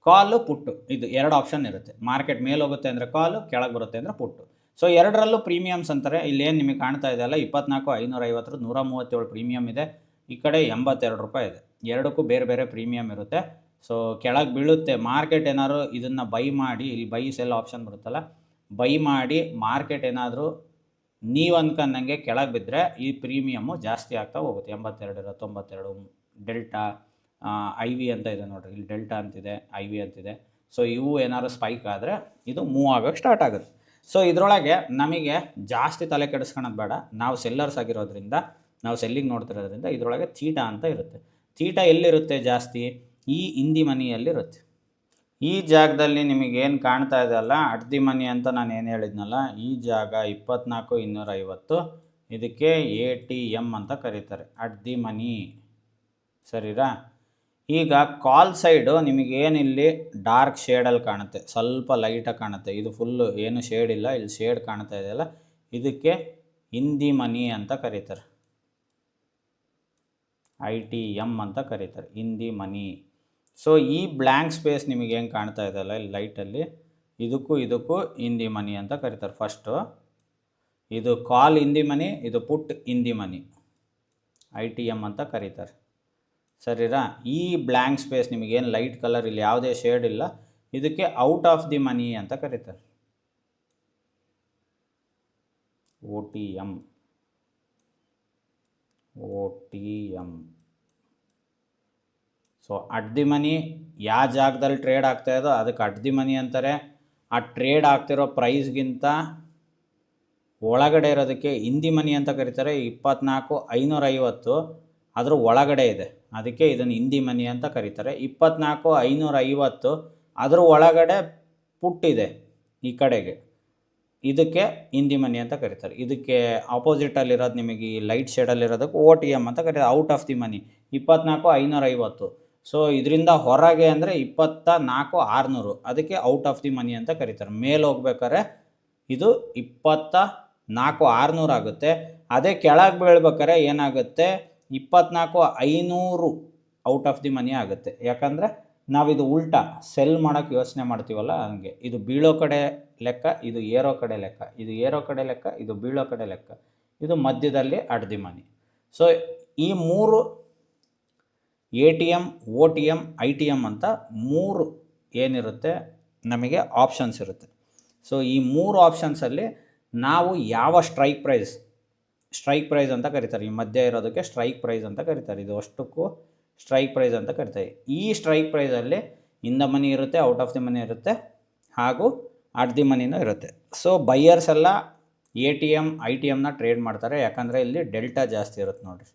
ಕಾಲು ಪುಟ್ಟು ಇದು 2 ಆಪ್ಷನ್ ಇರುತ್ತೆ. ಮಾರ್ಕೆಟ್ ಮೇಲೆ ಹೋಗುತ್ತೆ ಅಂದರೆ ಕಾಲು, ಕೆಳಗೆ ಬರುತ್ತೆ ಅಂದರೆ ಪುಟ್ಟು. ಸೊ ಎರಡರಲ್ಲೂ ಪ್ರೀಮಿಯಮ್ಸ್ ಅಂತಾರೆ. ಇಲ್ಲೇನು ನಿಮಗೆ ಕಾಣ್ತಾ ಇದೆಯಲ್ಲ 24,550 137 ಪ್ರೀಮಿಯಮ್ ಇದೆ, ಈ ಕಡೆ 82 ರೂಪಾಯಿ ಇದೆ. ಎರಡಕ್ಕೂ ಬೇರೆ ಬೇರೆ ಪ್ರೀಮಿಯಮ್ ಇರುತ್ತೆ. ಸೊ ಕೆಳಗೆ ಬೀಳುತ್ತೆ ಮಾರ್ಕೆಟ್ ಏನಾದ್ರು ಇದನ್ನು ಬೈ ಮಾಡಿ, ಇಲ್ಲಿ ಬೈ ಸೆಲ್ ಆಪ್ಷನ್ ಬರುತ್ತಲ್ಲ, ಬೈ ಮಾಡಿ ಮಾರ್ಕೆಟ್ ಏನಾದರೂ ನೀವು ಅಂದ್ಕೊಂಡಂಗೆ ಕೆಳಗೆ ಬಿದ್ದರೆ ಈ ಪ್ರೀಮಿಯಮ್ಮು ಜಾಸ್ತಿ ಆಗ್ತಾ ಹೋಗುತ್ತೆ. 82 92 ಡೆಲ್ಟಾ IV ಅಂತ ಇದೆ ನೋಡಿರಿ, ಇಲ್ಲಿ ಡೆಲ್ಟಾ ಅಂತಿದೆ, IV ಅಂತಿದೆ. ಸೊ ಇವು ಏನಾದ್ರು ಸ್ಪೈಕ್ ಆದರೆ ಇದು ಮೂವ್ ಆಗೋಕ್ಕೆ ಸ್ಟಾರ್ಟ್ ಆಗುತ್ತೆ. ಸೊ ಇದರೊಳಗೆ ನಮಗೆ ಜಾಸ್ತಿ ತಲೆ ಕೆಡಿಸ್ಕೊಳೋದು ಬೇಡ. ನಾವು ಸೆಲ್ಲರ್ಸ್ ಆಗಿರೋದ್ರಿಂದ, ನಾವು ಸೆಲ್ಲಿಂಗ್ ನೋಡ್ತಿರೋದ್ರಿಂದ ಇದರೊಳಗೆ ಥೀಟಾ ಅಂತ ಇರುತ್ತೆ. ಥೀಟಾ ಎಲ್ಲಿರುತ್ತೆ ಜಾಸ್ತಿ? ಈ ಇಂದಿ ಮನಿಯಲ್ಲಿರುತ್ತೆ. ಈ ಜಾಗದಲ್ಲಿ ನಿಮಗೇನು ಕಾಣ್ತಾ ಇದೆಯಲ್ಲ ಅಟ್ ದಿ ಮನಿ ಅಂತ ನಾನು ಏನು ಹೇಳಿದ್ನಲ್ಲ, ಈ ಜಾಗ 24,250 ಇದಕ್ಕೆ ATM ಅಂತ ಕರೀತಾರೆ, ಅಟ್ ದಿ ಮನಿ. ಸರಿರಾ? ಈಗ ಕಾಲ್ ಸೈಡು ನಿಮಗೇನಿಲ್ಲಿ ಡಾರ್ಕ್ ಶೇಡಲ್ಲಿ ಕಾಣುತ್ತೆ, ಸ್ವಲ್ಪ ಲೈಟಾಗಿ ಕಾಣುತ್ತೆ. ಇದು ಫುಲ್ಲು ಏನು ಶೇಡ್ ಇಲ್ಲ, ಇಲ್ಲಿ ಶೇಡ್ ಕಾಣ್ತಾ ಇದೆಯಲ್ಲ, ಇದಕ್ಕೆ ಇಂದಿ ಮನಿ ಅಂತ ಕರೀತಾರೆ, ITM ಅಂತ ಕರೀತಾರೆ, ಇಂದಿ ಮನಿ. ಸೊ ಈ ಬ್ಲ್ಯಾಂಕ್ ಸ್ಪೇಸ್ ನಿಮಗೆ ಹೆಂಗೆ ಕಾಣ್ತಾ ಇದೆಯಲ್ಲ ಇಲ್ಲಿ ಲೈಟಲ್ಲಿ, ಇದಕ್ಕೂ ಇಂದಿ ಮನಿ ಅಂತ ಕರೀತಾರೆ. ಫಸ್ಟು ಇದು ಕಾಲ್ ಇಂದಿ ಮನಿ, ಇದು ಪುಟ್ ಇಂದಿ ಮನಿ, ITM ಅಂತ ಕರೀತಾರೆ. ಸರಿರಾ? ಈ ಬ್ಲ್ಯಾಂಕ್ ಸ್ಪೇಸ್ ನಿಮಗೇನು ಲೈಟ್ ಕಲರ್, ಇಲ್ಲಿ ಯಾವುದೇ ಶೇಡ್ ಇಲ್ಲ, ಇದಕ್ಕೆ ಔಟ್ ಆಫ್ ದಿ ಮನಿ ಅಂತ ಕರೀತಾರೆ, OTM. ಸೊ ಅಟ್ ದಿ ಮನಿ ಯಾವ ಜಾಗದಲ್ಲಿ ಟ್ರೇಡ್ ಆಗ್ತಾ ಇದೋ ಅದಕ್ಕೆ ಅಟ್ ದಿ ಮನಿ ಅಂತಾರೆ. ಆ ಟ್ರೇಡ್ ಆಗ್ತಿರೋ ಪ್ರೈಸ್ಗಿಂತ ಒಳಗಡೆ ಇರೋದಕ್ಕೆ ಇಂದಿ ಮನಿ ಅಂತ ಕರೀತಾರೆ. 24,550 ಅದ್ರ ಒಳಗಡೆ ಇದೆ, ಅದಕ್ಕೆ ಇದನ್ನು ಇಂದಿ ಮನಿ ಅಂತ ಕರೀತಾರೆ. 24,550 ಅದ್ರ ಒಳಗಡೆ ಪುಟ್ಟಿದೆ ಈ ಕಡೆಗೆ, ಇದಕ್ಕೆ ಇಂದಿ ಮನಿ ಅಂತ ಕರೀತಾರೆ. ಇದಕ್ಕೆ ಆಪೋಸಿಟಲ್ಲಿರೋದು ನಿಮಗೆ ಈ ಲೈಟ್ ಶೇಡಲ್ಲಿರೋದಕ್ಕೆ OTM ಅಂತ ಕರೀತಾರೆ, out of the money. 24,550. So ಇದರಿಂದ ಹೊರಗೆ ಅಂದರೆ 24,600, ಅದಕ್ಕೆ ಔಟ್ ಆಫ್ ದಿ ಮನಿ ಅಂತ ಕರೀತಾರೆ. ಮೇಲೆ ಹೋಗ್ಬೇಕಾದ್ರೆ ಇದು 24,600 ಆಗುತ್ತೆ. ಅದೇ ಕೆಳಗೆ ಬೀಳ್ಬೇಕಾದ್ರೆ ಏನಾಗುತ್ತೆ, 24,500 ಔಟ್ ಆಫ್ ದಿ ಮನಿ ಆಗುತ್ತೆ. ಯಾಕಂದರೆ ನಾವಿದು ಉಲ್ಟಾ ಸೆಲ್ ಮಾಡೋಕ್ಕೆ ಯೋಚನೆ ಮಾಡ್ತೀವಲ್ಲ, ಹಂಗೆ ಇದು ಬೀಳೋ ಕಡೆ ಲೆಕ್ಕ, ಇದು ಏರೋ ಕಡೆ ಲೆಕ್ಕ, ಇದು ಏರೋ ಕಡೆ ಲೆಕ್ಕ, ಇದು ಬೀಳೋ ಕಡೆ ಲೆಕ್ಕ, ಇದು ಮಧ್ಯದಲ್ಲಿ ಅಟ್ ದಿ ಮನಿ. ಸೊ ಈ 3 ATM, OTM, ITM ಅಂತ 3 ಏನಿರುತ್ತೆ ನಮಗೆ ಆಪ್ಷನ್ಸ್ ಇರುತ್ತೆ. ಸೊ ಈ 3 ಆಪ್ಷನ್ಸಲ್ಲಿ ನಾವು ಯಾವ ಸ್ಟ್ರೈಕ್ ಪ್ರೈಸ್ ಅಂತ ಕರೀತಾರೆ, ಈ ಮಧ್ಯ ಇರೋದಕ್ಕೆ ಸ್ಟ್ರೈಕ್ ಪ್ರೈಸ್ ಅಂತ ಕರೀತಾರೆ. ಇದು ಅಷ್ಟಕ್ಕೂ ಸ್ಟ್ರೈಕ್ ಪ್ರೈಸ್ ಅಂತ ಕರೀತಾರೆ. ಈ ಸ್ಟ್ರೈಕ್ ಪ್ರೈಸಲ್ಲಿ ಇನ್ ದ ಮನಿ ಇರುತ್ತೆ, ಔಟ್ ಆಫ್ ದಿ ಮನಿ ಇರುತ್ತೆ, ಹಾಗೂ ಅಟ್ ದಿ ಮನಿನೂ ಇರುತ್ತೆ. ಸೊ ಬೈಯರ್ಸ್ ಎಲ್ಲ ATM, ITMನ ಟ್ರೇಡ್ ಮಾಡ್ತಾರೆ, ಯಾಕಂದರೆ ಇಲ್ಲಿ ಡೆಲ್ಟಾ ಜಾಸ್ತಿ ಇರುತ್ತೆ ನೋಡಿರಿ.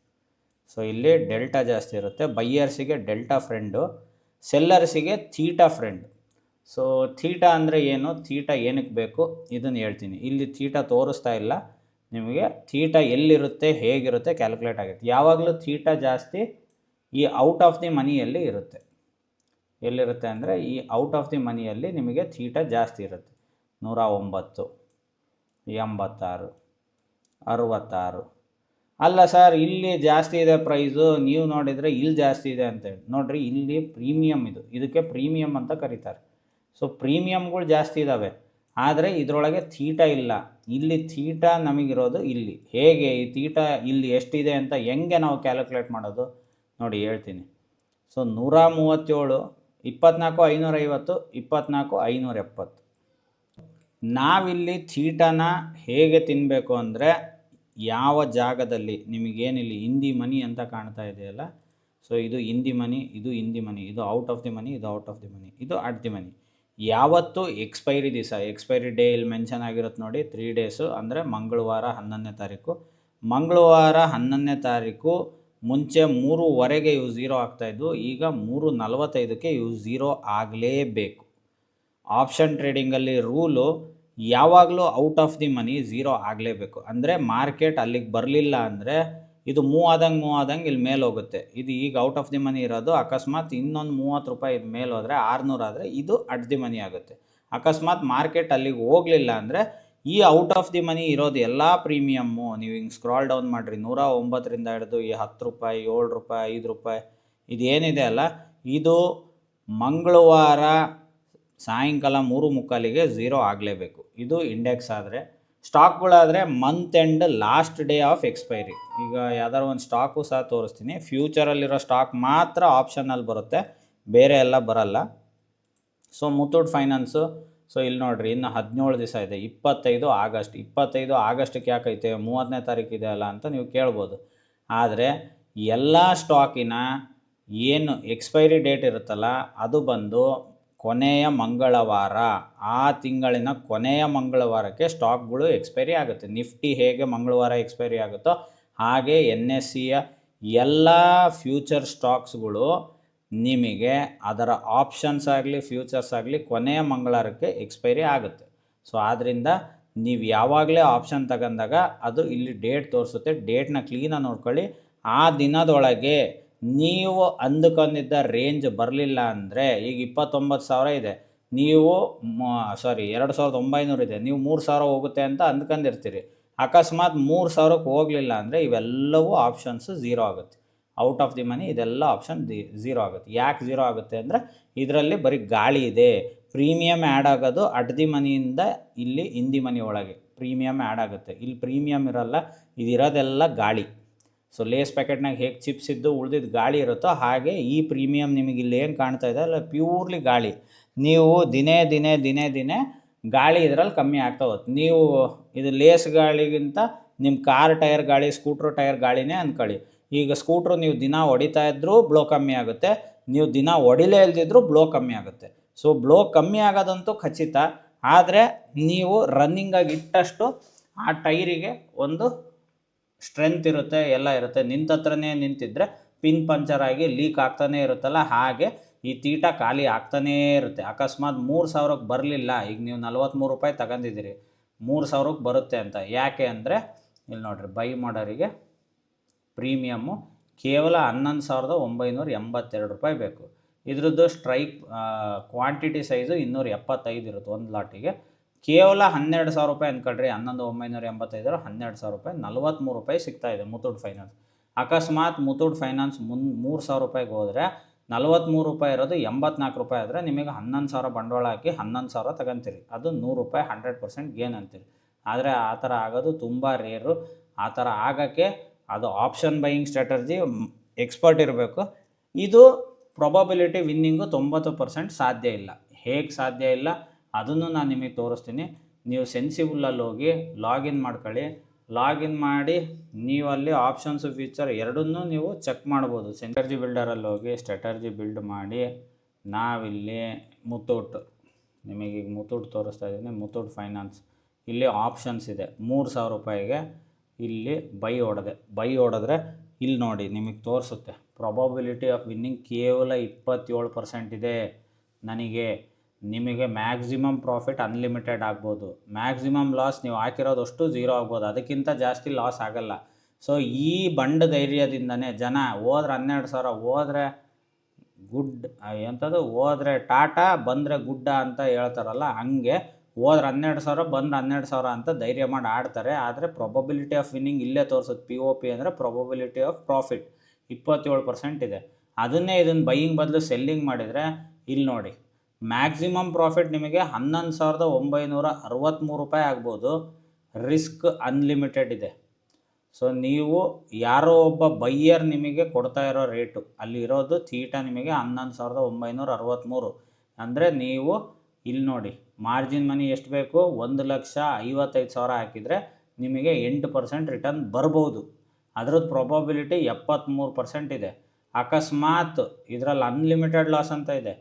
ಸೊ ಇಲ್ಲಿ ಡೆಲ್ಟಾ ಜಾಸ್ತಿ ಇರುತ್ತೆ. ಬೈಯರ್ಸಿಗೆ ಡೆಲ್ಟಾ ಫ್ರೆಂಡು, ಸೆಲ್ಲರ್ಸಿಗೆ ಥೀಟಾ ಫ್ರೆಂಡ್. ಸೊ ಥೀಟಾ ಅಂದರೆ ಏನು, ಥೀಟಾ ಏನಕ್ಕೆ ಬೇಕು ಇದನ್ನು ಹೇಳ್ತೀನಿ. ಇಲ್ಲಿ ಥೀಟಾ ತೋರಿಸ್ತಾ ಇಲ್ಲ ನಿಮಗೆ. ಥೀಟಾ ಎಲ್ಲಿರುತ್ತೆ, ಹೇಗಿರುತ್ತೆ ಕ್ಯಾಲ್ಕುಲೇಟ್ ಆಗುತ್ತೆ. ಯಾವಾಗಲೂ ಥೀಟಾ ಜಾಸ್ತಿ ಈ ಔಟ್ ಆಫ್ ದಿ ಮನಿಯಲ್ಲಿ ಇರುತ್ತೆ. ಎಲ್ಲಿರುತ್ತೆ ಅಂದರೆ ಈ ಔಟ್ ಆಫ್ ದಿ ಮನಿಯಲ್ಲಿ ನಿಮಗೆ ಥೀಟಾ ಜಾಸ್ತಿ ಇರುತ್ತೆ. 109, 86, 66. ಅಲ್ಲ ಸರ್ ಇಲ್ಲಿ ಜಾಸ್ತಿ ಇದೆ ಪ್ರೈಸು, ನೀವು ನೋಡಿದರೆ ಇಲ್ಲಿ ಜಾಸ್ತಿ ಇದೆ ಅಂತೇಳಿ. ನೋಡಿರಿ ಇಲ್ಲಿ ಪ್ರೀಮಿಯಮ್, ಇದಕ್ಕೆ ಪ್ರೀಮಿಯಮ್ ಅಂತ ಕರೀತಾರೆ. ಸೊ ಪ್ರೀಮಿಯಮ್ಗಳು ಜಾಸ್ತಿ ಇದ್ದಾವೆ, ಆದರೆ ಇದರೊಳಗೆ ಥೀಟಾ ಇಲ್ಲ. ಇಲ್ಲಿ ಥೀಟಾ ನಮಗಿರೋದು ಇಲ್ಲಿ. ಹೇಗೆ ಈ ಥೀಟಾ ಇಲ್ಲಿ ಎಷ್ಟಿದೆ ಅಂತ ಹೆಂಗೆ ನಾವು ಕ್ಯಾಲ್ಕುಲೇಟ್ ಮಾಡೋದು ನೋಡಿ ಹೇಳ್ತೀನಿ. ಸೊ 137 24,550, 24,570. ನಾವಿಲ್ಲಿ ಥೀಟಾನ ಹೇಗೆ ತಿನ್ನಬೇಕು ಅಂದರೆ, ಯಾವ ಜಾಗದಲ್ಲಿ ನಿಮಗೇನಿಲ್ಲಿ ಇಂದಿ ಮನಿ ಅಂತ ಕಾಣ್ತಾ ಇದೆಯಲ್ಲ, ಸೊ ಇದು ಇಂದಿ ಮನಿ, ಇದು ಇಂದಿ ಮನಿ, ಇದು ಔಟ್ ಆಫ್ ದಿ ಮನಿ, ಇದು ಔಟ್ ಆಫ್ ದಿ ಮನಿ, ಇದು ಅಟ್ ದಿ ಮನಿ. ಯಾವತ್ತು ಎಕ್ಸ್ಪೈರಿ ದಿವಸ, ಎಕ್ಸ್ಪೈರಿ ಡೇ ಇಲ್ಲಿ ಮೆನ್ಷನ್ ಆಗಿರುತ್ತೆ ನೋಡಿ, 3 ಡೇಸು, ಅಂದರೆ ಮಂಗಳವಾರ 11ನೇ ತಾರೀಕು. ಮಂಗಳವಾರ 11ನೇ ತಾರೀಕು ಮುಂಚೆ 3:15 ಇವು 0 ಆಗ್ತಾಯಿದ್ವು, ಈಗ 3:45ಕ್ಕೆ ಇವು 0 ಆಗಲೇಬೇಕು. ಆಪ್ಷನ್ ಟ್ರೇಡಿಂಗಲ್ಲಿ ರೂಲು ಯಾವಾಗಲೂ ಔಟ್ ಆಫ್ ದಿ ಮನಿ 0 ಆಗಲೇಬೇಕು. ಅಂದರೆ ಮಾರ್ಕೆಟ್ ಅಲ್ಲಿಗೆ ಬರಲಿಲ್ಲ ಅಂದರೆ ಇದು ಮೂವ್ ಆದಂಗೆ ಇಲ್ಲಿ ಮೇಲೆ ಹೋಗುತ್ತೆ. ಇದು ಈಗ ಔಟ್ ಆಫ್ ದಿ ಮನಿ ಇರೋದು, ಅಕಸ್ಮಾತ್ ಇನ್ನೊಂದು 30 ರೂಪಾಯಿ ಇದು ಮೇಲೆ ಹೋದರೆ 600 ಆದರೆ ಇದು ಅಟ್ ದಿ ಮನಿ ಆಗುತ್ತೆ. ಅಕಸ್ಮಾತ್ ಮಾರ್ಕೆಟ್ ಅಲ್ಲಿಗೆ ಹೋಗಲಿಲ್ಲ ಅಂದರೆ ಈ ಔಟ್ ಆಫ್ ದಿ ಮನಿ ಇರೋದು ಎಲ್ಲ ಪ್ರೀಮಿಯಮ್ಮು ನೀವು ಹಿಂಗೆ ಸ್ಕ್ರಾಲ್ ಡೌನ್ ಮಾಡಿರಿ, 109ರಿಂದ ಹಿಡಿದು ಈ 10 ರೂಪಾಯಿ, 7 ರೂಪಾಯಿ, 5 ರೂಪಾಯಿ ಇದೇನಿದೆ ಅಲ್ಲ, ಇದು ಮಂಗಳವಾರ ಸಾಯಂಕಾಲ 3:45ಗೆ 0 ಆಗಲೇಬೇಕು. ಇದು ಇಂಡೆಕ್ಸ್. ಆದರೆ ಸ್ಟಾಕ್ಗಳಾದರೆ month end last day of expiry. ಈಗ ಯಾವ್ದಾದ್ರು ಒಂದು ಸ್ಟಾಕು ಸಹ ತೋರಿಸ್ತೀನಿ. ಫ್ಯೂಚರಲ್ಲಿರೋ ಸ್ಟಾಕ್ ಮಾತ್ರ ಆಪ್ಷನಲ್ಲಿ ಬರುತ್ತೆ, ಬೇರೆ ಎಲ್ಲ ಬರಲ್ಲ. ಸೊ ಮುತ್ತೂಟ್ ಫೈನಾನ್ಸು, ಸೊ ಇಲ್ಲಿ ನೋಡಿರಿ, ಇನ್ನು 17 ದಿವಸ ಇದೆ, 25 ಆಗಸ್ಟ್. 25 ಆಗಸ್ಟಿಗೆ ಯಾಕೈತೆ, 30ನೇ ತಾರೀಕು ಇದೆ ಅಲ್ಲ ಅಂತ ನೀವು ಕೇಳ್ಬೋದು. ಆದರೆ ಎಲ್ಲ ಸ್ಟಾಕಿನ ಏನು ಎಕ್ಸ್ಪೈರಿ ಡೇಟ್ ಇರುತ್ತಲ್ಲ, ಅದು ಬಂದು ಕೊನೆಯ ಮಂಗಳವಾರ, ಆ ತಿಂಗಳಿನ ಕೊನೆಯ ಮಂಗಳವಾರಕ್ಕೆ ಸ್ಟಾಕ್ಗಳು ಎಕ್ಸ್ಪೈರಿ ಆಗುತ್ತೆ. ನಿಫ್ಟಿ ಹೇಗೆ ಮಂಗಳವಾರ ಎಕ್ಸ್ಪೈರಿ ಆಗುತ್ತೋ ಹಾಗೆ NSEಯ ಎಲ್ಲ ಫ್ಯೂಚರ್ ಸ್ಟಾಕ್ಸ್ಗಳು ನಿಮಗೆ ಅದರ ಆಪ್ಷನ್ಸ್ ಆಗಲಿ ಫ್ಯೂಚರ್ಸ್ ಆಗಲಿ ಕೊನೆಯ ಮಂಗಳವಾರಕ್ಕೆ ಎಕ್ಸ್ಪೈರಿ ಆಗುತ್ತೆ. ಸೊ ಆದ್ದರಿಂದ ನೀವು ಯಾವಾಗಲೇ ಆಪ್ಷನ್ ತಗೊಂಡಾಗ ಅದು ಇಲ್ಲಿ ಡೇಟ್ ತೋರಿಸುತ್ತೆ, ಡೇಟ್ನ ಕ್ಲೀನಾಗಿ ನೋಡ್ಕೊಳ್ಳಿ. ಆ ದಿನದೊಳಗೆ ನೀವು ಅಂದುಕೊಂಡಿದ್ದ ರೇಂಜ್ ಬರಲಿಲ್ಲ ಅಂದರೆ, ಈಗ 29,000 ಇದೆ, ನೀವು 2,900 ಇದೆ, ನೀವು 3,000 ಹೋಗುತ್ತೆ ಅಂತ ಅಂದ್ಕೊಂಡಿರ್ತೀರಿ. ಅಕಸ್ಮಾತ್ 3,000ಕ್ಕೆ ಹೋಗಲಿಲ್ಲ ಅಂದರೆ ಇವೆಲ್ಲವೂ ಆಪ್ಷನ್ಸು 0 ಆಗುತ್ತೆ. ಔಟ್ ಆಫ್ ದಿ ಮನಿ ಇದೆಲ್ಲ ಆಪ್ಷನ್ 0 ಆಗುತ್ತೆ. ಯಾಕೆ 0 ಆಗುತ್ತೆ ಅಂದರೆ ಇದರಲ್ಲಿ ಬರೀ ಗಾಳಿ ಇದೆ. ಪ್ರೀಮಿಯಮ್ ಆ್ಯಡ್ ಆಗೋದು ಅಟ್ ದಿ ಮನಿಯಿಂದ ಇಲ್ಲಿ ಇಂದಿ ಮನಿ ಒಳಗೆ ಪ್ರೀಮಿಯಮ್ ಆ್ಯಡ್ ಆಗುತ್ತೆ. ಇಲ್ಲಿ ಪ್ರೀಮಿಯಮ್ ಇರೋಲ್ಲ, ಇದಿರೋದೆಲ್ಲ ಗಾಳಿ. ಸೊ ಲೇಸ್ ಪ್ಯಾಕೆಟ್ನಾಗ ಹೇಗೆ ಚಿಪ್ಸ್ ಇದ್ದು ಉಳಿದಿದ್ದು ಗಾಳಿ ಇರುತ್ತೋ ಹಾಗೆ ಈ ಪ್ರೀಮಿಯಮ್ ನಿಮಗೆ ಇಲ್ಲಿ ಏನು ಕಾಣ್ತಾ ಇದೆ ಅಲ್ಲ, ಪ್ಯೂರ್ಲಿ ಗಾಳಿ. ನೀವು ದಿನೇ ಗಾಳಿ ಇದರಲ್ಲಿ ಕಮ್ಮಿ ಆಗ್ತಾ ಹೋಗುತ್ತೆ. ನೀವು ಇದು ಲೇಸ್ ಗಾಳಿಗಿಂತ ನಿಮ್ಮ ಕಾರ್ ಟೈರ್ ಗಾಳಿ, ಸ್ಕೂಟ್ರ್ ಟೈರ್ ಗಾಳಿನೇ ಅಂದ್ಕೊಳ್ಳಿ. ಈಗ ಸ್ಕೂಟ್ರು ನೀವು ದಿನ ಹೊಡಿತಾ ಇದ್ದರೂ ಬ್ಲೋ ಕಮ್ಮಿ ಆಗುತ್ತೆ, ನೀವು ದಿನ ಹೊಡಿಲೇ ಇಲ್ದಿದ್ರೂ ಬ್ಲೋ ಕಮ್ಮಿ ಆಗುತ್ತೆ. ಸೊ ಬ್ಲೋ ಕಮ್ಮಿ ಆಗೋದಂತೂ ಖಚಿತ. ಆದರೆ ನೀವು ರನ್ನಿಂಗಾಗಿ ಇಟ್ಟಷ್ಟು ಆ ಟೈರಿಗೆ ಒಂದು ಸ್ಟ್ರೆಂತ್ ಇರುತ್ತೆ, ಎಲ್ಲ ಇರುತ್ತೆ. ನಿಂತತ್ರನೇ ನಿಂತಿದ್ರೆ ಪಿನ್ ಪಂಚರ್ ಆಗಿ ಲೀಕ್ ಆಗ್ತಾನೇ ಇರುತ್ತಲ್ಲ, ಹಾಗೆ ಈ ತೀಟ ಖಾಲಿ ಆಗ್ತಾನೇ ಇರುತ್ತೆ. ಅಕಸ್ಮಾತ್ 3,000ಕ್ಕೆ ಬರಲಿಲ್ಲ, ಈಗ ನೀವು 43 ರೂಪಾಯಿ ತಗೊಂಡಿದ್ದೀರಿ, 3,000ಕ್ಕೆ ಬರುತ್ತೆ ಅಂತ. ಯಾಕೆ ಅಂದರೆ ಇಲ್ಲಿ ನೋಡಿರಿ, ಬೈ ಮಾಡೋರಿಗೆ ಪ್ರೀಮಿಯಮ್ಮು ಕೇವಲ 11,982 ರೂಪಾಯಿ ಬೇಕು. ಇದ್ರದ್ದು ಸ್ಟ್ರೈಕ್ ಕ್ವಾಂಟಿಟಿ ಸೈಜು 275 ಇರುತ್ತೆ ಒಂದು ಲಾಟಿಗೆ. ಕೇವಲ 12,000 ರೂಪಾಯಿ ಅಂದ್ಕೊಳ್ರಿ, 11,985 12,000 ರೂಪಾಯಿ, 43 ರೂಪಾಯಿ ಸಿಗ್ತಾಯಿದೆ ಮುತ್ತೂಟ್ ಫೈನಾನ್ಸ್. ಅಕಸ್ಮಾತ್ ಮುತ್ತೂಟ್ ಫೈನಾನ್ಸ್ 3,000 ರೂಪಾಯಿಗೆ ಹೋದರೆ 43 ರೂಪಾಯಿ ಇರೋದು 84 ರೂಪಾಯಿ ಆದರೆ ನಿಮಗೆ 11,000 ಬಂಡವಾಳ ಹಾಕಿ 11,000 ತಗೊಂತೀರಿ. ಅದು 100 ರೂಪಾಯಿ 100% ಗೇನ್ ಅಂತೀರಿ. ಆದರೆ ಆ ಥರ ಆಗೋದು ತುಂಬ ರೇರು. ಆ ಥರ ಆಗೋಕ್ಕೆ ಅದು ಆಪ್ಷನ್ ಬೈಯಿಂಗ್ ಸ್ಟ್ರಾಟರ್ಜಿ ಎಕ್ಸ್ಪರ್ಟ್ ಇರಬೇಕು. ಇದು ಪ್ರೊಬಬಿಲಿಟಿ ವಿನ್ನಿಂಗು 90% ಸಾಧ್ಯ ಇಲ್ಲ. ಹೇಗೆ ಸಾಧ್ಯ ಇಲ್ಲ ಅದನ್ನು ನಾನು ನಿಮಗೆ ತೋರಿಸ್ತೀನಿ. ನೀವು ಸೆನ್ಸಿಬಲಲ್ಲಿ ಹೋಗಿ ಲಾಗಿನ್ ಮಾಡ್ಕೊಳ್ಳಿ. ಲಾಗಿನ್ ಮಾಡಿ ನೀವು ಅಲ್ಲಿ ಆಪ್ಷನ್ಸು ಫೀಚರ್ ಎರಡನ್ನೂ ನೀವು ಚೆಕ್ ಮಾಡ್ಬೋದು. ಸ್ಟ್ರಾಟರ್ಜಿ ಬಿಲ್ಡರಲ್ಲಿ ಹೋಗಿ ಸ್ಟ್ರಾಟರ್ಜಿ ಬಿಲ್ಡ್ ಮಾಡಿ, ನಾವಿಲ್ಲಿ ಮುತ್ತೂಟ್, ನಿಮಗೀಗ ಮುತ್ತೂಟ್ ತೋರಿಸ್ತಾ ಇದ್ದೀನಿ, ಮುತ್ತೂಟ್ ಫೈನಾನ್ಸ್. ಇಲ್ಲಿ ಆಪ್ಷನ್ಸ್ ಇದೆ. 3,000 ರೂಪಾಯಿಗೆ ಇಲ್ಲಿ ಬೈ ಹೊಡೆದ್ರೆ ಇಲ್ಲಿ ನೋಡಿ ನಿಮಗೆ ತೋರಿಸುತ್ತೆ ಪ್ರೊಬಬಿಲಿಟಿ ಆಫ್ ವಿನ್ನಿಂಗ್ ಕೇವಲ 27% ಇದೆ. ನಿಮಗೆ ಮ್ಯಾಕ್ಸಿಮಮ್ ಪ್ರಾಫಿಟ್ ಅನ್ಲಿಮಿಟೆಡ್ ಆಗ್ಬೋದು. ಮ್ಯಾಕ್ಸಿಮಮ್ ಲಾಸ್ ನೀವು ಹಾಕಿರೋದಷ್ಟು 0 ಆಗ್ಬೋದು, ಅದಕ್ಕಿಂತ ಜಾಸ್ತಿ ಲಾಸ್ ಆಗಲ್ಲ. ಸೊ ಈ ಬಂಡ ಧೈರ್ಯದಿಂದನೇ ಜನ ಹೋದ್ರೆ 12,000, ಹೋದರೆ ಗುಡ್ ಎಂಥದ್ದು, ಹೋದರೆ ಟಾಟಾ ಬಂದರೆ ಗುಡ್ಡ ಅಂತ ಹೇಳ್ತಾರಲ್ಲ, ಹಂಗೆ ಹೋದ್ರೆ 12,000 ಬಂದ್ರೆ 12,000 ಅಂತ ಧೈರ್ಯ ಮಾಡಿ ಆಡ್ತಾರೆ. ಆದರೆ ಪ್ರೊಬಬಿಲಿಟಿ ಆಫ್ ವಿನ್ನಿಂಗ್ ಇಲ್ಲೇ ತೋರಿಸುತ್ತೆ. POP ಅಂದರೆ ಪ್ರೊಬಬಿಲಿಟಿ ಆಫ್ ಪ್ರಾಫಿಟ್ 27% ಇದೆ. ಅದನ್ನೇ ಇದನ್ನು ಬೈಯಿಂಗ್ ಬದಲು ಸೆಲ್ಲಿಂಗ್ ಮಾಡಿದರೆ ಇಲ್ಲಿ ನೋಡಿ, ಮ್ಯಾಕ್ಸಿಮಮ್ ಪ್ರಾಫಿಟ್ ನಿಮಗೆ 11,963 ರೂಪಾಯಿ ಆಗ್ಬೋದು. ರಿಸ್ಕ್ ಅನ್ಲಿಮಿಟೆಡ್ ಇದೆ. ಸೊ ನೀವು ಯಾರೋ ಒಬ್ಬ ಬೈಯರ್ ನಿಮಗೆ ಕೊಡ್ತಾ ಇರೋ ರೇಟು ಅಲ್ಲಿ ಇರೋದು ಥೀಟಾ ನಿಮಗೆ 11,963. ಅಂದರೆ ನೀವು ಇಲ್ಲಿ ನೋಡಿ ಮಾರ್ಜಿನ್ ಮನಿ ಎಷ್ಟು ಬೇಕು, 1,55,000 ಹಾಕಿದರೆ ನಿಮಗೆ 8% ರಿಟರ್ನ್ ಬರ್ಬೋದು. ಅದ್ರದ್ದು ಪ್ರೊಬಬಿಲಿಟಿ 73% ಇದೆ. ಅಕಸ್ಮಾತ್ ಇದರಲ್ಲಿ ಅನ್ಲಿಮಿಟೆಡ್ ಲಾಸ್ ಅಂತ ಇದೆ,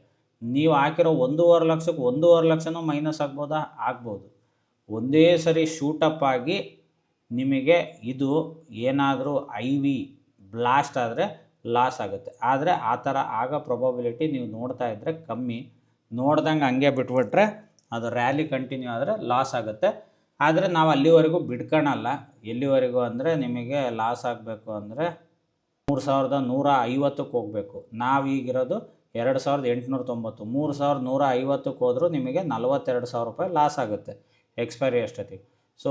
ನೀವು ಹಾಕಿರೋ 1.5 ಲಕ್ಷಕ್ಕೆ 1.5 ಲಕ್ಷನೂ ಮೈನಸ್ ಆಗ್ಬೋದಾ? ಆಗ್ಬೋದು. ಒಂದೇ ಸರಿ ಶೂಟಪ್ ಆಗಿ ನಿಮಗೆ ಇದು ಏನಾದರೂ IV ಬ್ಲಾಸ್ಟ್ ಆದರೆ ಲಾಸ್ ಆಗುತ್ತೆ. ಆದರೆ ಆ ಥರ ಆಗೋ ಪ್ರೊಬಬಿಲಿಟಿ ನೀವು ನೋಡ್ತಾ ಇದ್ದರೆ ಕಮ್ಮಿ. ನೋಡ್ದಂಗೆ ಹಂಗೆ ಬಿಟ್ಬಿಟ್ರೆ ಅದು ರ್ಯಾಲಿ ಕಂಟಿನ್ಯೂ ಆದರೆ ಲಾಸ್ ಆಗುತ್ತೆ. ಆದರೆ ನಾವು ಅಲ್ಲಿವರೆಗೂ ಬಿಡ್ಕೊಳಲ್ಲ. ಎಲ್ಲಿವರೆಗೂ ಅಂದರೆ ನಿಮಗೆ ಲಾಸ್ ಆಗಬೇಕು ಅಂದರೆ 3,150ಕ್ಕೆ ಹೋಗಬೇಕು. ನಾವೀಗಿರೋದು 2,890. 3,150ಕ್ಕೆ ಹೋದರೂ ನಿಮಗೆ 42,000 ರೂಪಾಯಿ ಲಾಸ್ ಆಗುತ್ತೆ ಎಕ್ಸ್ಪೈರಿ ಅಷ್ಟೊತ್ತಿಗೆ. ಸೊ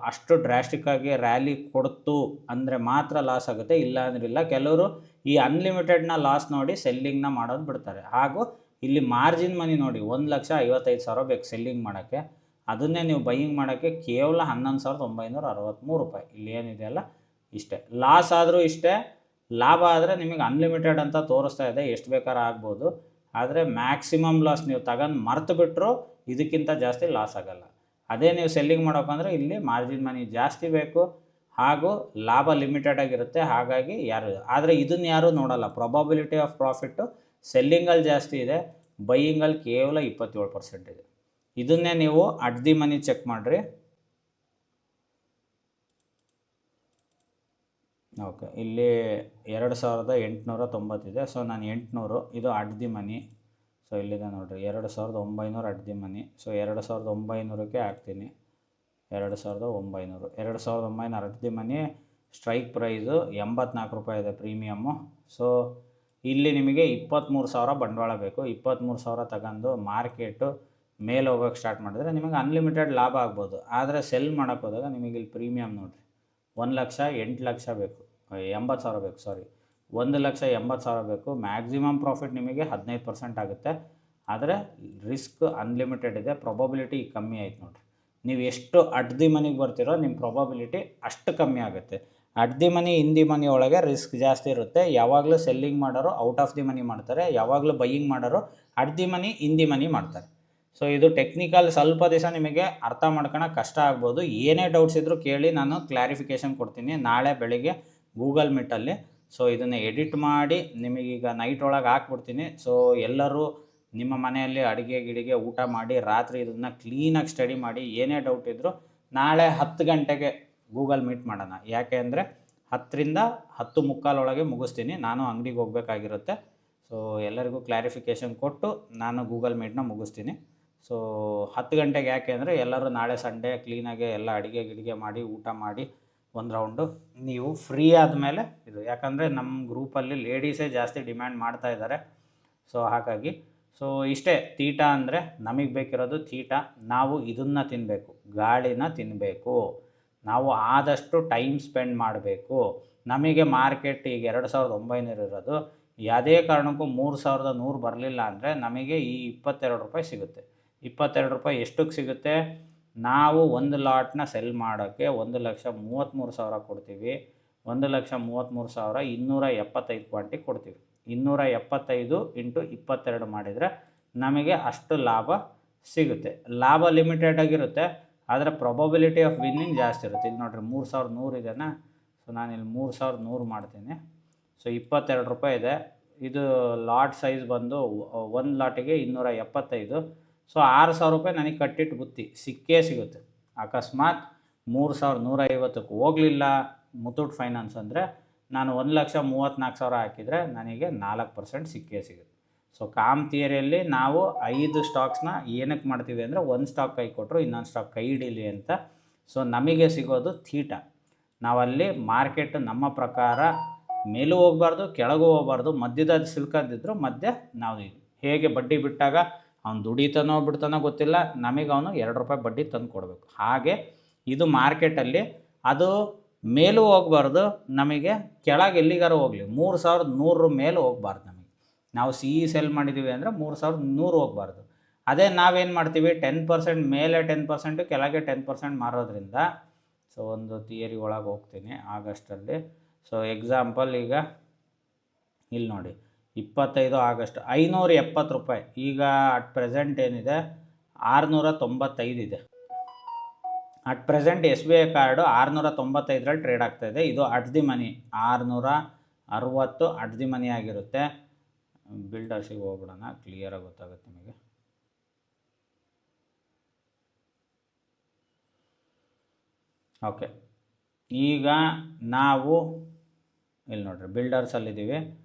ಅಷ್ಟು ಡ್ರಾಸ್ಟಿಕ್ಕಾಗಿ ರ್ಯಾಲಿ ಕೊಡ್ತು ಅಂದರೆ ಮಾತ್ರ ಲಾಸ್ ಆಗುತ್ತೆ, ಇಲ್ಲ ಅಂದ್ರೆ ಇಲ್ಲ. ಕೆಲವರು ಈ ಅನ್ಲಿಮಿಟೆಡ್ನ ಲಾಸ್ ನೋಡಿ ಸೆಲ್ಲಿಂಗ್ನ ಮಾಡೋದು ಬಿಡ್ತಾರೆ. ಹಾಗೂ ಇಲ್ಲಿ ಮಾರ್ಜಿನ್ ಮನಿ ನೋಡಿ 1,55,000 ಬೇಕು ಸೆಲ್ಲಿಂಗ್ ಮಾಡೋಕ್ಕೆ. ಅದನ್ನೇ ನೀವು ಬೈಯಿಂಗ್ ಮಾಡೋಕ್ಕೆ ಕೇವಲ 11,963 ರೂಪಾಯಿ. ಇಲ್ಲಿ ಏನಿದೆಯಲ್ಲ ಇಷ್ಟೇ. ಲಾಸ್ ಆದರೂ ಇಷ್ಟೇ, ಲಾಭ ಆದರೆ ನಿಮಗೆ ಅನ್ಲಿಮಿಟೆಡ್ ಅಂತ ತೋರಿಸ್ತಾ ಇದೆ, ಎಷ್ಟು ಬೇಕಾದ್ರೂ ಆಗ್ಬೋದು. ಆದರೆ ಮ್ಯಾಕ್ಸಿಮಮ್ ಲಾಸ್ ನೀವು ತಗೊಂಡು ಮರ್ತು ಬಿಟ್ಟರು ಇದಕ್ಕಿಂತ ಜಾಸ್ತಿ ಲಾಸ್ ಆಗೋಲ್ಲ. ಅದೇ ನೀವು ಸೆಲ್ಲಿಂಗ್ ಮಾಡೋಕ್ಕಂದ್ರೆ ಇಲ್ಲಿ ಮಾರ್ಜಿನ್ ಮನಿ ಜಾಸ್ತಿ ಬೇಕು ಹಾಗೂ ಲಾಭ ಲಿಮಿಟೆಡ್ ಆಗಿರುತ್ತೆ. ಹಾಗಾಗಿ ಆದರೆ ಇದನ್ನು ಯಾರೂ ನೋಡಲ್ಲ. ಪ್ರೊಬಬಿಲಿಟಿ ಆಫ್ ಪ್ರಾಫಿಟ್ಟು ಸೆಲ್ಲಿಂಗಲ್ಲಿ ಜಾಸ್ತಿ ಇದೆ, ಬೈಯಿಂಗಲ್ಲಿ ಕೇವಲ 27% ಇದೆ. ಇದನ್ನೇ ನೀವು ಅಟ್ ದಿ ಮನಿ ಚೆಕ್ ಮಾಡಿರಿ. ಓಕೆ, ಇಲ್ಲಿ 2,890 ಇದೆ. ಸೊ ನಾನು 800, ಇದು ಅಟ್ ದಿ ಮನಿ. ಸೊ ಇಲ್ಲಿದೆ ನೋಡಿರಿ 2,900 ಅಟ್ ದಿ ಮನಿ. ಸೊ 2,900ಕ್ಕೆ ಹಾಕ್ತೀನಿ. 2,900 at the money. Strike price 84 ರೂಪಾಯಿ ಇದೆ ಪ್ರೀಮಿಯಮ್ಮು. ಸೊ ಇಲ್ಲಿ ನಿಮಗೆ 23,000 ಬಂಡವಾಳ ಬೇಕು. 23,000 ತಗೊಂಡು ಮಾರ್ಕೆಟು ಮೇಲೆ ಹೋಗೋಕ್ಕೆ ಸ್ಟಾರ್ಟ್ ಮಾಡಿದ್ರೆ ನಿಮಗೆ ಅನ್ಲಿಮಿಟೆಡ್ ಲಾಭ ಆಗ್ಬೋದು. ಆದರೆ ಸೆಲ್ ಮಾಡೋಕ್ಕೆ ಹೋದಾಗ ನಿಮಗೆ ಇಲ್ಲಿ ಪ್ರೀಮಿಯಮ್ ನೋಡಿರಿ 1,08,00,000 ಬೇಕು, 80,000 ಬೇಕು. ಸಾರಿ, 1,80,000 ಬೇಕು. ಮ್ಯಾಕ್ಸಿಮಮ್ ಪ್ರಾಫಿಟ್ ನಿಮಗೆ 15% ಆಗುತ್ತೆ. ಆದರೆ ರಿಸ್ಕ್ ಅನ್ಲಿಮಿಟೆಡ್ ಇದೆ, ಪ್ರೊಬಬಿಲಿಟಿ ಕಮ್ಮಿ ಆಯ್ತು ನೋಡಿರಿ. ನೀವು ಎಷ್ಟು ಅಟ್ ದಿ ಮನಿಗೆ ಬರ್ತಿರೋ ನಿಮ್ಮ ಪ್ರೊಬಬಿಲಿಟಿ ಅಷ್ಟು ಕಮ್ಮಿ ಆಗುತ್ತೆ. At the money in the money ಒಳಗೆ ರಿಸ್ಕ್ ಜಾಸ್ತಿ ಇರುತ್ತೆ. ಯಾವಾಗಲೂ ಸೆಲ್ಲಿಂಗ್ ಮಾಡೋರು ಔಟ್ ಆಫ್ ದಿ ಮನಿ ಮಾಡ್ತಾರೆ, ಯಾವಾಗಲೂ ಬೈಯಿಂಗ್ ಮಾಡೋರು at the money in the money ಮಾಡ್ತಾರೆ. ಸೊ ಇದು ಟೆಕ್ನಿಕಲ್, ಸ್ವಲ್ಪ ದಿವಸ ನಿಮಗೆ ಅರ್ಥ ಮಾಡ್ಕೊಳಕ್ಕೆ ಕಷ್ಟ ಆಗ್ಬೋದು. ಏನೇ ಡೌಟ್ಸ್ ಇದ್ದರೂ ಕೇಳಿ, ನಾನು ಕ್ಲಾರಿಫಿಕೇಷನ್ ಕೊಡ್ತೀನಿ ನಾಳೆ ಬೆಳಿಗ್ಗೆ ಗೂಗಲ್ ಮೀಟಲ್ಲಿ. ಸೊ ಇದನ್ನು ಎಡಿಟ್ ಮಾಡಿ ನಿಮಗೀಗ ನೈಟ್ ಒಳಗೆ ಹಾಕ್ಬಿಡ್ತೀನಿ. ಸೊ ಎಲ್ಲರೂ ನಿಮ್ಮ ಮನೆಯಲ್ಲಿ ಅಡುಗೆ ಊಟ ಮಾಡಿ ರಾತ್ರಿ ಇದನ್ನು ಕ್ಲೀನಾಗಿ ಸ್ಟಡಿ ಮಾಡಿ, ಏನೇ ಡೌಟ್ ಇದ್ದರೂ ನಾಳೆ 10 ಗಂಟೆಗೆ ಗೂಗಲ್ ಮೀಟ್ ಮಾಡೋಣ. ಯಾಕೆ ಅಂದರೆ 10ರಿಂದ 10:15 ಒಳಗೆ ಮುಗಿಸ್ತೀನಿ, ನಾನು ಅಂಗಡಿಗೆ ಹೋಗಬೇಕಾಗಿರುತ್ತೆ. ಸೊ ಎಲ್ಲರಿಗೂ ಕ್ಲಾರಿಫಿಕೇಷನ್ ಕೊಟ್ಟು ನಾನು ಗೂಗಲ್ ಮೀಟ್ನ ಮುಗಿಸ್ತೀನಿ. ಸೊ 10 ಗಂಟೆಗೆ ಯಾಕೆ ಅಂದರೆ ಎಲ್ಲರೂ ನಾಳೆ ಸಂಡೇ ಕ್ಲೀನಾಗೆ ಎಲ್ಲ ಅಡುಗೆ ಮಾಡಿ ಊಟ ಮಾಡಿ ಒಂದು ರೌಂಡು ನೀವು ಫ್ರೀ ಆದಮೇಲೆ ಇದು. ಯಾಕಂದರೆ ನಮ್ಮ ಗ್ರೂಪಲ್ಲಿ ಲೇಡೀಸೇ ಜಾಸ್ತಿ ಡಿಮ್ಯಾಂಡ್ ಮಾಡ್ತಾ ಇದ್ದಾರೆ. ಸೊ ಹಾಗಾಗಿ ಸೊ ಇಷ್ಟೇ. ತೀಟ ಅಂದರೆ ನಮಗೆ ಬೇಕಿರೋದು ತೀಟ. ನಾವು ಇದನ್ನು ತಿನ್ನಬೇಕು, ಗಾಳಿನ ತಿನ್ನಬೇಕು. ನಾವು ಆದಷ್ಟು ಟೈಮ್ ಸ್ಪೆಂಡ್ ಮಾಡಬೇಕು. ನಮಗೆ ಮಾರ್ಕೆಟ್ ಈಗ 2,900 ಇರೋದು, ಯಾವುದೇ ಕಾರಣಕ್ಕೂ 3,100 ಬರಲಿಲ್ಲ ಅಂದರೆ ನಮಗೆ ಈ 22 ರೂಪಾಯಿ ಸಿಗುತ್ತೆ. 22 ರೂಪಾಯಿ ಎಷ್ಟಕ್ಕೆ ಸಿಗುತ್ತೆ? ನಾವು ಒಂದು ಲಾಟ್ನ ಸೆಲ್ ಮಾಡೋಕ್ಕೆ 1,33,000 ಕೊಡ್ತೀವಿ. 1,33,000 275 ಕ್ವಾಂಟಿ ಕೊಡ್ತೀವಿ. 275 ಇಂಟು 22 ಮಾಡಿದರೆ ನಮಗೆ ಅಷ್ಟು ಲಾಭ ಸಿಗುತ್ತೆ. ಲಾಭ ಲಿಮಿಟೆಡ್ ಆಗಿರುತ್ತೆ, ಆದರೆ ಪ್ರೊಬಬಿಲಿಟಿ ಆಫ್ ವಿನ್ನಿಂಗ್ ಜಾಸ್ತಿ ಇರುತ್ತೆ. ಇಲ್ಲಿ ನೋಡಿರಿ 3,100 ಇದೆನಾ. ಸೊ ನಾನಿಲ್ಲಿ 3,100 ಮಾಡ್ತೀನಿ. ಸೊ 22 ರೂಪಾಯಿ ಇದೆ. ಇದು ಲಾಟ್ ಸೈಜ್ ಬಂದು ಒಂದು ಲಾಟಿಗೆ 275. ಸೊ 6,000 ರೂಪಾಯಿ ನನಗೆ ಕಟ್ಟಿಟ್ಟು ಬುತ್ತಿ ಸಿಕ್ಕೇ ಸಿಗುತ್ತೆ. ಅಕಸ್ಮಾತ್ 3,150ಕ್ಕೆ ಹೋಗಲಿಲ್ಲ ಮುತ್ತೂಟ್ ಫೈನಾನ್ಸ್ ಅಂದರೆ ನಾನು 1,34,000 ಹಾಕಿದರೆ ನನಗೆ 4% ಸಿಕ್ಕೇ ಸಿಗುತ್ತೆ. ಸೊ ಕಾಮ್ ಥಿಯರಿಯಲ್ಲಿ ನಾವು 5 ಸ್ಟಾಕ್ಸ್ನ ಏನಕ್ಕೆ ಮಾಡ್ತೀವಿ ಅಂದರೆ, ಒಂದು ಸ್ಟಾಕ್ ಕೈ ಕೊಟ್ಟರು ಇನ್ನೊಂದು ಸ್ಟಾಕ್ ಕೈ ಹಿಡೀಲಿ ಅಂತ. ಸೊ ನಮಗೆ ಸಿಗೋದು ಥೀಟ. ನಾವಲ್ಲಿ ಮಾರ್ಕೆಟ್ ನಮ್ಮ ಪ್ರಕಾರ ಮೇಲೂ ಹೋಗಬಾರ್ದು ಕೆಳಗೂ ಹೋಗಬಾರ್ದು, ಮಧ್ಯದ ಸಿಲ್ಕಂದಿದ್ರು ಮಧ್ಯೆ ನಾವು ಹೇಗೆ ಬಡ್ಡಿ ಬಿಟ್ಟಾಗ ಅವ್ನು ದುಡಿತಾನೋ ಬಿಡ್ತಾನೋ ಗೊತ್ತಿಲ್ಲ, ನಮಗೆ ಅವನು 2 ರೂಪಾಯಿ ಬಡ್ಡಿ ತಂದು ಕೊಡಬೇಕು. ಹಾಗೆ ಇದು ಮಾರ್ಕೆಟಲ್ಲಿ ಅದು ಮೇಲೂ ಹೋಗಬಾರ್ದು, ನಮಗೆ ಕೆಳಗೆ ಎಲ್ಲಿಗಾರು ಹೋಗಲಿ 3,100 ಮೇಲೆ ಹೋಗಬಾರ್ದು. ನಮಗೆ ನಾವು ಸೆಲ್ ಮಾಡಿದ್ದೀವಿ ಅಂದರೆ 3,100 ಹೋಗಬಾರ್ದು. ಅದೇ ನಾವೇನು ಮಾಡ್ತೀವಿ 10% ಮೇಲೆ 10%, ಕೆಳಗೆ 10% ಮಾರೋದ್ರಿಂದ ಸೊ ಸೊ ಒಂದು ಥಿಯರಿ ಒಳಗೆ ಹೋಗ್ತೀನಿ ಆಗಸ್ಟಲ್ಲಿ. ಸೊ ಎಕ್ಸಾಂಪಲ್ ಈಗ ಇಲ್ಲಿ ನೋಡಿ 25 ಆಗಸ್ಟ್ 570 ರೂಪಾಯಿ. ಈಗ ಅಟ್ ಪ್ರೆಸೆಂಟ್ ಏನಿದೆ 695 ಇದೆ. ಅಟ್ ಪ್ರೆಸೆಂಟ್ SBI ಕಾರ್ಡು 695ರಲ್ಲಿ ಟ್ರೇಡ್ ಆಗ್ತಾಯಿದೆ. ಇದು at the money 660 at the money ಆಗಿರುತ್ತೆ. ಬಿಲ್ಡರ್ಸಿಗೆ ಹೋಗ್ಬಿಡೋಣ, ಕ್ಲಿಯರಾಗಿ ಗೊತ್ತಾಗುತ್ತೆ ನಿಮಗೆ. ಓಕೆ, ಈಗ ನಾವು ಇಲ್ಲಿ ನೋಡ್ರಿ ಬಿಲ್ಡರ್ಸಲ್ಲಿದ್ದೀವಿ.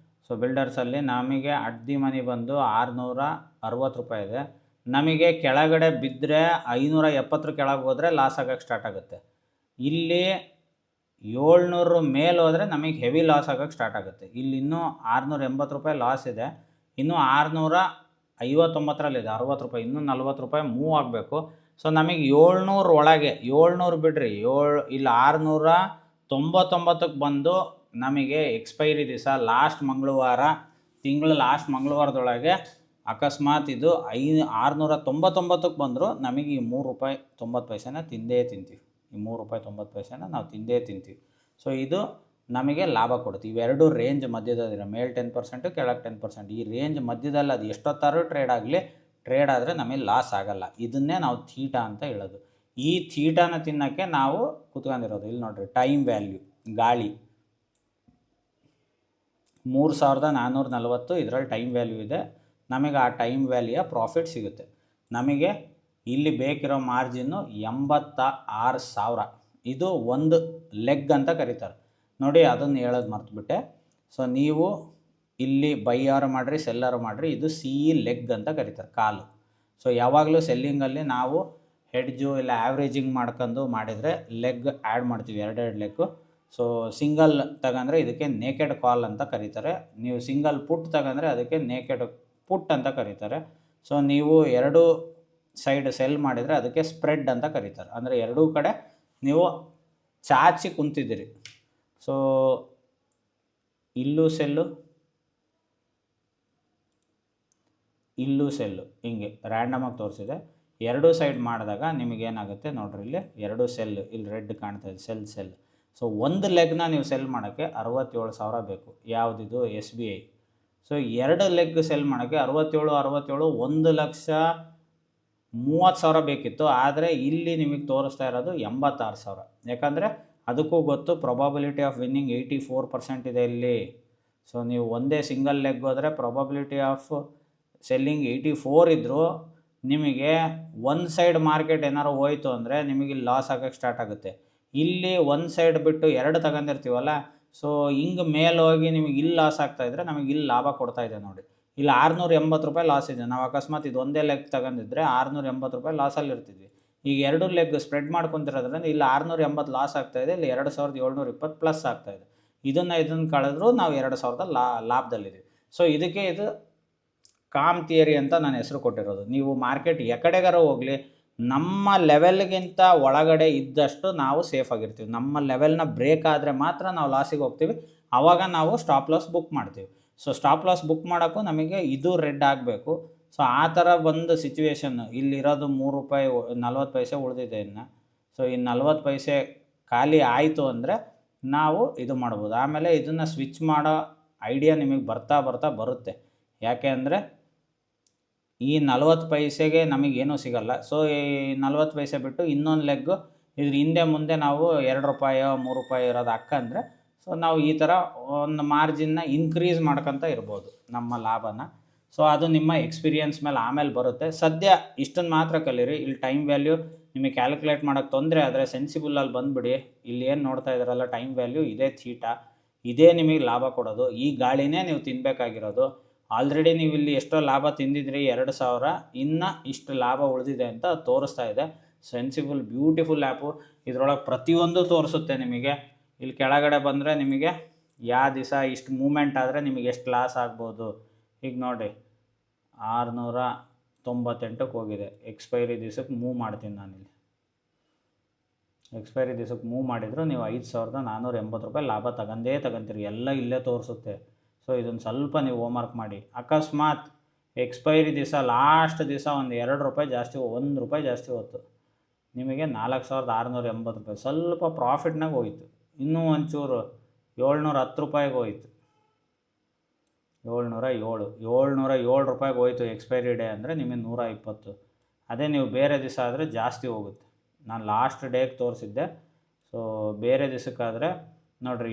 ಸೊ ಬಿಲ್ಡರ್ಸಲ್ಲಿ ನಮಗೆ ಅಟ್ ದಿ ಮನಿ ಬಂದು 660 ರೂಪಾಯಿ ಇದೆ. ನಮಗೆ ಕೆಳಗಡೆ ಬಿದ್ದರೆ 570 ಕೆಳಗೆ ಹೋದರೆ ಲಾಸ್ ಆಗೋಕ್ಕೆ ಸ್ಟಾರ್ಟ್ ಆಗುತ್ತೆ. ಇಲ್ಲಿ 700 ಮೇಲೆ ಹೋದರೆ ನಮಗೆ ಹೆವಿ ಲಾಸ್ ಆಗೋಕ್ಕೆ ಸ್ಟಾರ್ಟ್ ಆಗುತ್ತೆ. ಇಲ್ಲಿ ಇನ್ನೂ 680 ರೂಪಾಯಿ ಲಾಸ್ ಇದೆ. ಇನ್ನೂ 659ರಲ್ಲಿದೆ 60 ರೂಪಾಯಿ, ಇನ್ನೂ 40 ರೂಪಾಯಿ ಮೂವ್ ಆಗಬೇಕು. ಸೊ ನಮಗೆ 700 ಒಳಗೆ 700 ಬಿಡ್ರಿ, ಇಲ್ಲಿ 699ಕ್ಕೆ ಬಂದು ನಮಗೆ ಎಕ್ಸ್ಪೈರಿ ದಿವಸ ಲಾಸ್ಟ್ ಮಂಗಳವಾರ, ತಿಂಗಳ ಲಾಸ್ಟ್ ಮಂಗಳವಾರದೊಳಗೆ ಅಕಸ್ಮಾತ್ ಇದು 699ಕ್ಕೆ ಬಂದರೂ ನಮಗೆ ಈ 3 ರೂಪಾಯಿ 90 ಪೈಸೆನ ತಿಂದೇ ತಿಂತೀವಿ. ಈ 3 ರೂಪಾಯಿ 90 ಪೈಸೆನ ನಾವು ತಿಂದೇ ತಿಂತೀವಿ. ಸೊ ಇದು ನಮಗೆ ಲಾಭ ಕೊಡುತ್ತೆ. ಇವೆರಡು ರೇಂಜ್ ಮಧ್ಯದಲ್ಲಿರೋ, ಮೇಲ್ 10%, ಕೆಳಗೆ 10%. ಈ ರೇಂಜ್ ಮಧ್ಯದಲ್ಲಿ ಅದು ಎಷ್ಟೊತ್ತಾದ್ರೂ ಟ್ರೇಡ್ ಆಗಲಿ, ಟ್ರೇಡ್ ಆದರೆ ನಮಗೆ ಲಾಸ್ ಆಗಲ್ಲ. ಇದನ್ನೇ ನಾವು ಥೀಟಾ ಅಂತ ಹೇಳೋದು. ಈ ಥೀಟಾನ ತಿನ್ನೋಕ್ಕೆ ನಾವು ಕೂತ್ಕೊಂಡಿರೋದು. ಇಲ್ಲಿ ನೋಡಿರಿ ಟೈಮ್ ವ್ಯಾಲ್ಯೂ ಗಾಳಿ 3440 ಇದರಲ್ಲಿ ಟೈಮ್ ವ್ಯಾಲ್ಯೂ ಇದೆ. ನಮಗೆ ಆ ಟೈಮ್ ವ್ಯಾಲ್ಯೂಯ ಪ್ರಾಫಿಟ್ ಸಿಗುತ್ತೆ. ನಮಗೆ ಇಲ್ಲಿ ಬೇಕಿರೋ ಮಾರ್ಜಿನ್ನು 86,000. ಇದು ಒಂದು ಲೆಗ್ ಅಂತ ಕರೀತಾರೆ ನೋಡಿ, ಅದನ್ನು ಹೇಳೋದು ಮರ್ತುಬಿಟ್ಟೆ. ಸೊ ನೀವು ಇಲ್ಲಿ ಬೈಯಾರು ಮಾಡಿರಿ, ಸೆಲ್ಲರು ಮಾಡಿರಿ, ಇದು ಲೆಗ್ ಅಂತ ಕರೀತಾರೆ, ಕಾಲು. ಸೊ ಯಾವಾಗಲೂ ಸೆಲ್ಲಿಂಗಲ್ಲಿ ನಾವು ಹೆಡ್ಜು ಇಲ್ಲ ಆ್ಯಾವ್ರೇಜಿಂಗ್ ಮಾಡ್ಕೊಂಡು ಮಾಡಿದರೆ ಲೆಗ್ ಆ್ಯಡ್ ಮಾಡ್ತೀವಿ, 2 ಲೆಗ್ಗು. ಸೊ ಸಿಂಗಲ್ ತಗೊಂಡ್ರೆ ಇದಕ್ಕೆ ನೇಕೆಡ್ ಕಾಲ್ ಅಂತ ಕರೀತಾರೆ. ನೀವು ಸಿಂಗಲ್ ಪುಟ್ ತಗೊಂಡ್ರೆ ಅದಕ್ಕೆ ನೇಕೆಡ್ ಪುಟ್ ಅಂತ ಕರೀತಾರೆ. ಸೊ ನೀವು 2 ಸೈಡ್ ಸೆಲ್ ಮಾಡಿದರೆ ಅದಕ್ಕೆ ಸ್ಪ್ರೆಡ್ ಅಂತ ಕರೀತಾರೆ. ಅಂದರೆ ಎರಡೂ ಕಡೆ ನೀವು ಚಾಚಿ ಕುಂತಿದ್ದೀರಿ. ಸೊ ಇಲ್ಲೂ ಸೆಲ್ಲು, ಇಲ್ಲೂ ಸೆಲ್ಲು, ಹಿಂಗೆ ರ್ಯಾಂಡಮಾಗಿ ತೋರಿಸಿದೆ. 2 ಸೈಡ್ ಮಾಡಿದಾಗ ನಿಮಗೇನಾಗುತ್ತೆ ನೋಡ್ರಿ, ಇಲ್ಲಿ 2 ಸೆಲ್, ಇಲ್ಲಿ ರೆಡ್ ಕಾಣ್ತಾ ಇದೆ, ಸೆಲ್. ಸೊ ಒಂದು ಲೆಗ್ನ ನೀವು ಸೆಲ್ ಮಾಡೋಕ್ಕೆ 67,000 ಬೇಕು. ಯಾವುದಿದು? SBI. ಸೊ 2 ಲೆಗ್ ಸೆಲ್ ಮಾಡೋಕ್ಕೆ 67 1,30,000 ಬೇಕಿತ್ತು. ಆದರೆ ಇಲ್ಲಿ ನಿಮಗೆ ತೋರಿಸ್ತಾ ಇರೋದು 86,000. ಯಾಕಂದರೆ ಅದಕ್ಕೂ ಗೊತ್ತು ಪ್ರೊಬಬಿಲಿಟಿ ಆಫ್ ವಿನ್ನಿಂಗ್ 84% ಇದೆ ಇಲ್ಲಿ. ಸೊ ನೀವು ಒಂದೇ ಸಿಂಗಲ್ ಲೆಗ್ ಹೋದರೆ ಪ್ರೊಬಬಿಲಿಟಿ ಆಫ್ ಸೆಲ್ಲಿಂಗ್ 84 ಇದ್ದರೂ ನಿಮಗೆ ಒಂದು ಸೈಡ್ ಮಾರ್ಕೆಟ್ ಏನಾರು ಹೋಯ್ತು ಅಂದರೆ ನಿಮಗೆ ಲಾಸ್ ಆಗೋಕ್ಕೆ ಸ್ಟಾರ್ಟ್ ಆಗುತ್ತೆ. ಇಲ್ಲಿ ಒಂದು ಸೈಡ್ ಬಿಟ್ಟು 2 ತಗೊಂಡಿರ್ತೀವಲ್ಲ, ಸೊ ಹಿಂಗೆ ಮೇಲೆ ಹೋಗಿ ನಿಮಗೆ ಇಲ್ಲಿ ಲಾಸ್ ಆಗ್ತಾಯಿದ್ರೆ ನಮಗೆ ಇಲ್ಲಿ ಲಾಭ ಕೊಡ್ತಾಯಿದೆ ನೋಡಿ. ಇಲ್ಲಿ 680 ರೂಪಾಯಿ ಲಾಸ್ ಇದೆ. ನಾವು ಅಕಸ್ಮಾತ್ ಇದು ಒಂದೇ ಲೆಗ್ ತಗೊಂಡಿದ್ರೆ 680 ರೂಪಾಯಿ ಲಾಸಲ್ಲಿ ಇರ್ತಿದ್ವಿ. ಈಗ 2 ಲೆಗ್ ಸ್ಪ್ರೆಡ್ ಮಾಡ್ಕೊತಿರೋದ್ರಿಂದ ಇಲ್ಲಿ 680 ಲಾಸ್ ಆಗ್ತಾಯಿದೆ, ಇಲ್ಲಿ 2,720 ಪ್ಲಸ್ ಆಗ್ತಾಯಿದೆ. ಇದನ್ನು ಕಳೆದ್ರೂ ನಾವು 2,000 ಲಾಭದಲ್ಲಿದ್ದೀವಿ. ಸೊ ಇದಕ್ಕೆ ಇದು ಕಾಮ್ ಥಿಯರಿ ಅಂತ ನಾನು ಹೆಸರು ಕೊಟ್ಟಿರೋದು. ನೀವು ಮಾರ್ಕೆಟ್ ಎಕಡೆಗಾರ ಹೋಗಲಿ, ನಮ್ಮ ಲೆವೆಲ್ಗಿಂತ ಒಳಗಡೆ ಇದ್ದಷ್ಟು ನಾವು ಸೇಫ್ ಆಗಿರ್ತೀವಿ. ನಮ್ಮ ಲೆವೆಲ್ನ ಬ್ರೇಕ್ ಆದರೆ ಮಾತ್ರ ನಾವು ಲಾಸಿಗೆ ಹೋಗ್ತೀವಿ. ಆವಾಗ ನಾವು ಸ್ಟಾಪ್ ಲಾಸ್ ಬುಕ್ ಮಾಡ್ತೀವಿ. ಸೊ ಸ್ಟಾಪ್ ಲಾಸ್ ಬುಕ್ ಮಾಡೋಕ್ಕೂ ನಮಗೆ ಇದು ರೆಡ್ ಆಗಬೇಕು. ಸೊ ಆ ಥರ ಒಂದು ಸಿಚುವೇಶನ್ ಇಲ್ಲಿರೋದು 3 ರೂಪಾಯಿ 40 ಪೈಸೆ ಉಳಿದಿದೆ ಇನ್ನು. ಸೊ ಈ 40 ಪೈಸೆ ಖಾಲಿ ಆಯಿತು ಅಂದರೆ ನಾವು ಇದು ಮಾಡ್ಬೋದು. ಆಮೇಲೆ ಇದನ್ನು ಸ್ವಿಚ್ ಮಾಡೋ ಐಡಿಯಾ ನಿಮಗೆ ಬರ್ತಾ ಬರುತ್ತೆ. ಯಾಕೆ ಅಂದರೆ ಈ 40 ಪೈಸೆಗೆ ನಮಗೇನೂ ಸಿಗಲ್ಲ. ಸೊ ಈ 40 ಪೈಸೆ ಬಿಟ್ಟು ಇನ್ನೊಂದು ಲೆಗ್ಗು ಇದ್ರ ಹಿಂದೆ ಮುಂದೆ ನಾವು 2 ರೂಪಾಯಿ 3 ರೂಪಾಯಿ ಇರೋದು ಹಾಕಂದರೆ, ಸೊ ನಾವು ಈ ಥರ ಒಂದು ಮಾರ್ಜಿನ್ನ ಇನ್ಕ್ರೀಸ್ ಮಾಡ್ಕೊತ ಇರ್ಬೋದು ನಮ್ಮ ಲಾಭನ. ಸೊ ಅದು ನಿಮ್ಮ ಎಕ್ಸ್ಪೀರಿಯನ್ಸ್ ಮೇಲೆ ಆಮೇಲೆ ಬರುತ್ತೆ. ಸದ್ಯ ಇಷ್ಟನ್ನು ಮಾತ್ರ ಕಲೀರಿ. ಇಲ್ಲಿ ಟೈಮ್ ವ್ಯಾಲ್ಯೂ ನಿಮಗೆ ಕ್ಯಾಲ್ಕುಲೇಟ್ ಮಾಡೋಕ್ಕೆ ತೊಂದರೆ ಆದರೆ ಸೆನ್ಸಿಬಲಲ್ಲಿ ಬಂದುಬಿಡಿ. ಇಲ್ಲಿ ಏನು ನೋಡ್ತಾ ಇದ್ದಾರಲ್ಲ ಟೈಮ್ ವ್ಯಾಲ್ಯೂ, ಇದೇ ಥೀಟಾ, ಇದೇ ನಿಮಗೆ ಲಾಭ ಕೊಡೋದು. ಈ ಗಾಳಿನೇ ನೀವು ತಿನ್ನಬೇಕಾಗಿರೋದು. ಆಲ್ರೆಡಿ ನೀವು ಇಲ್ಲಿ ಎಷ್ಟೋ ಲಾಭ ತಿಂದಿದ್ರಿ 2,000, ಇನ್ನು ಇಷ್ಟು ಲಾಭ ಉಳಿದಿದೆ ಅಂತ ತೋರಿಸ್ತಾ ಇದೆ. Sensible beautiful app. ಇದರೊಳಗೆ ಪ್ರತಿಯೊಂದು ತೋರಿಸುತ್ತೆ ನಿಮಗೆ. ಇಲ್ಲಿ ಕೆಳಗಡೆ ಬಂದರೆ ನಿಮಗೆ ಯಾವ ದಿವಸ ಇಷ್ಟು ಮೂಮೆಂಟ್ ಆದರೆ ನಿಮಗೆ ಎಷ್ಟು ಲಾಸ್ ಆಗ್ಬೋದು. ಈಗ ನೋಡಿ 698ಕ್ಕೆ ಹೋಗಿದೆ. ಎಕ್ಸ್ಪೈರಿ ದಿವಸಕ್ಕೆ ಮೂವ್ ಮಾಡ್ತೀನಿ ನಾನಿಲ್ಲಿ. ಎಕ್ಸ್ಪೈರಿ ದಿವಸಕ್ಕೆ ಮೂವ್ ಮಾಡಿದ್ರು ನೀವು 5,480 ರೂಪಾಯಿ ಲಾಭ ತಗೊಂತೀರಿ. ಎಲ್ಲ ಇಲ್ಲೇ ತೋರಿಸುತ್ತೆ. ಸೊ ಇದನ್ನು ಸ್ವಲ್ಪ ನೀವು ಹೋಮ್ವರ್ಕ್ ಮಾಡಿ. ಅಕಸ್ಮಾತ್ ಎಕ್ಸ್ಪೈರಿ ದಿವಸ ಲಾಸ್ಟ್ ದಿವಸ ಒಂದು 2 ರೂಪಾಯಿ ಜಾಸ್ತಿ, 1 ರೂಪಾಯಿ ಜಾಸ್ತಿ ಹೋಯ್ತು, ನಿಮಗೆ 4680 ರೂಪಾಯಿ, ಸ್ವಲ್ಪ ಪ್ರಾಫಿಟ್ನಾಗ ಹೋಯಿತು. ಇನ್ನೂ ಒಂಚೂರು 710 ರೂಪಾಯಿಗೆ ಹೋಯಿತು. 707 ರೂಪಾಯಿಗೆ ಹೋಯಿತು ಎಕ್ಸ್ಪೈರಿ ಡೇ ಅಂದರೆ ನಿಮಗೆ 120. ಅದೇ ನೀವು ಬೇರೆ ದಿವಸ ಆದರೆ ಜಾಸ್ತಿ ಹೋಗುತ್ತೆ. ನಾನು ಲಾಸ್ಟ್ ಡೇಗೆ ತೋರಿಸಿದ್ದೆ. ಸೊ ಬೇರೆ ದಿವಸಕ್ಕಾದರೆ ನೋಡಿರಿ,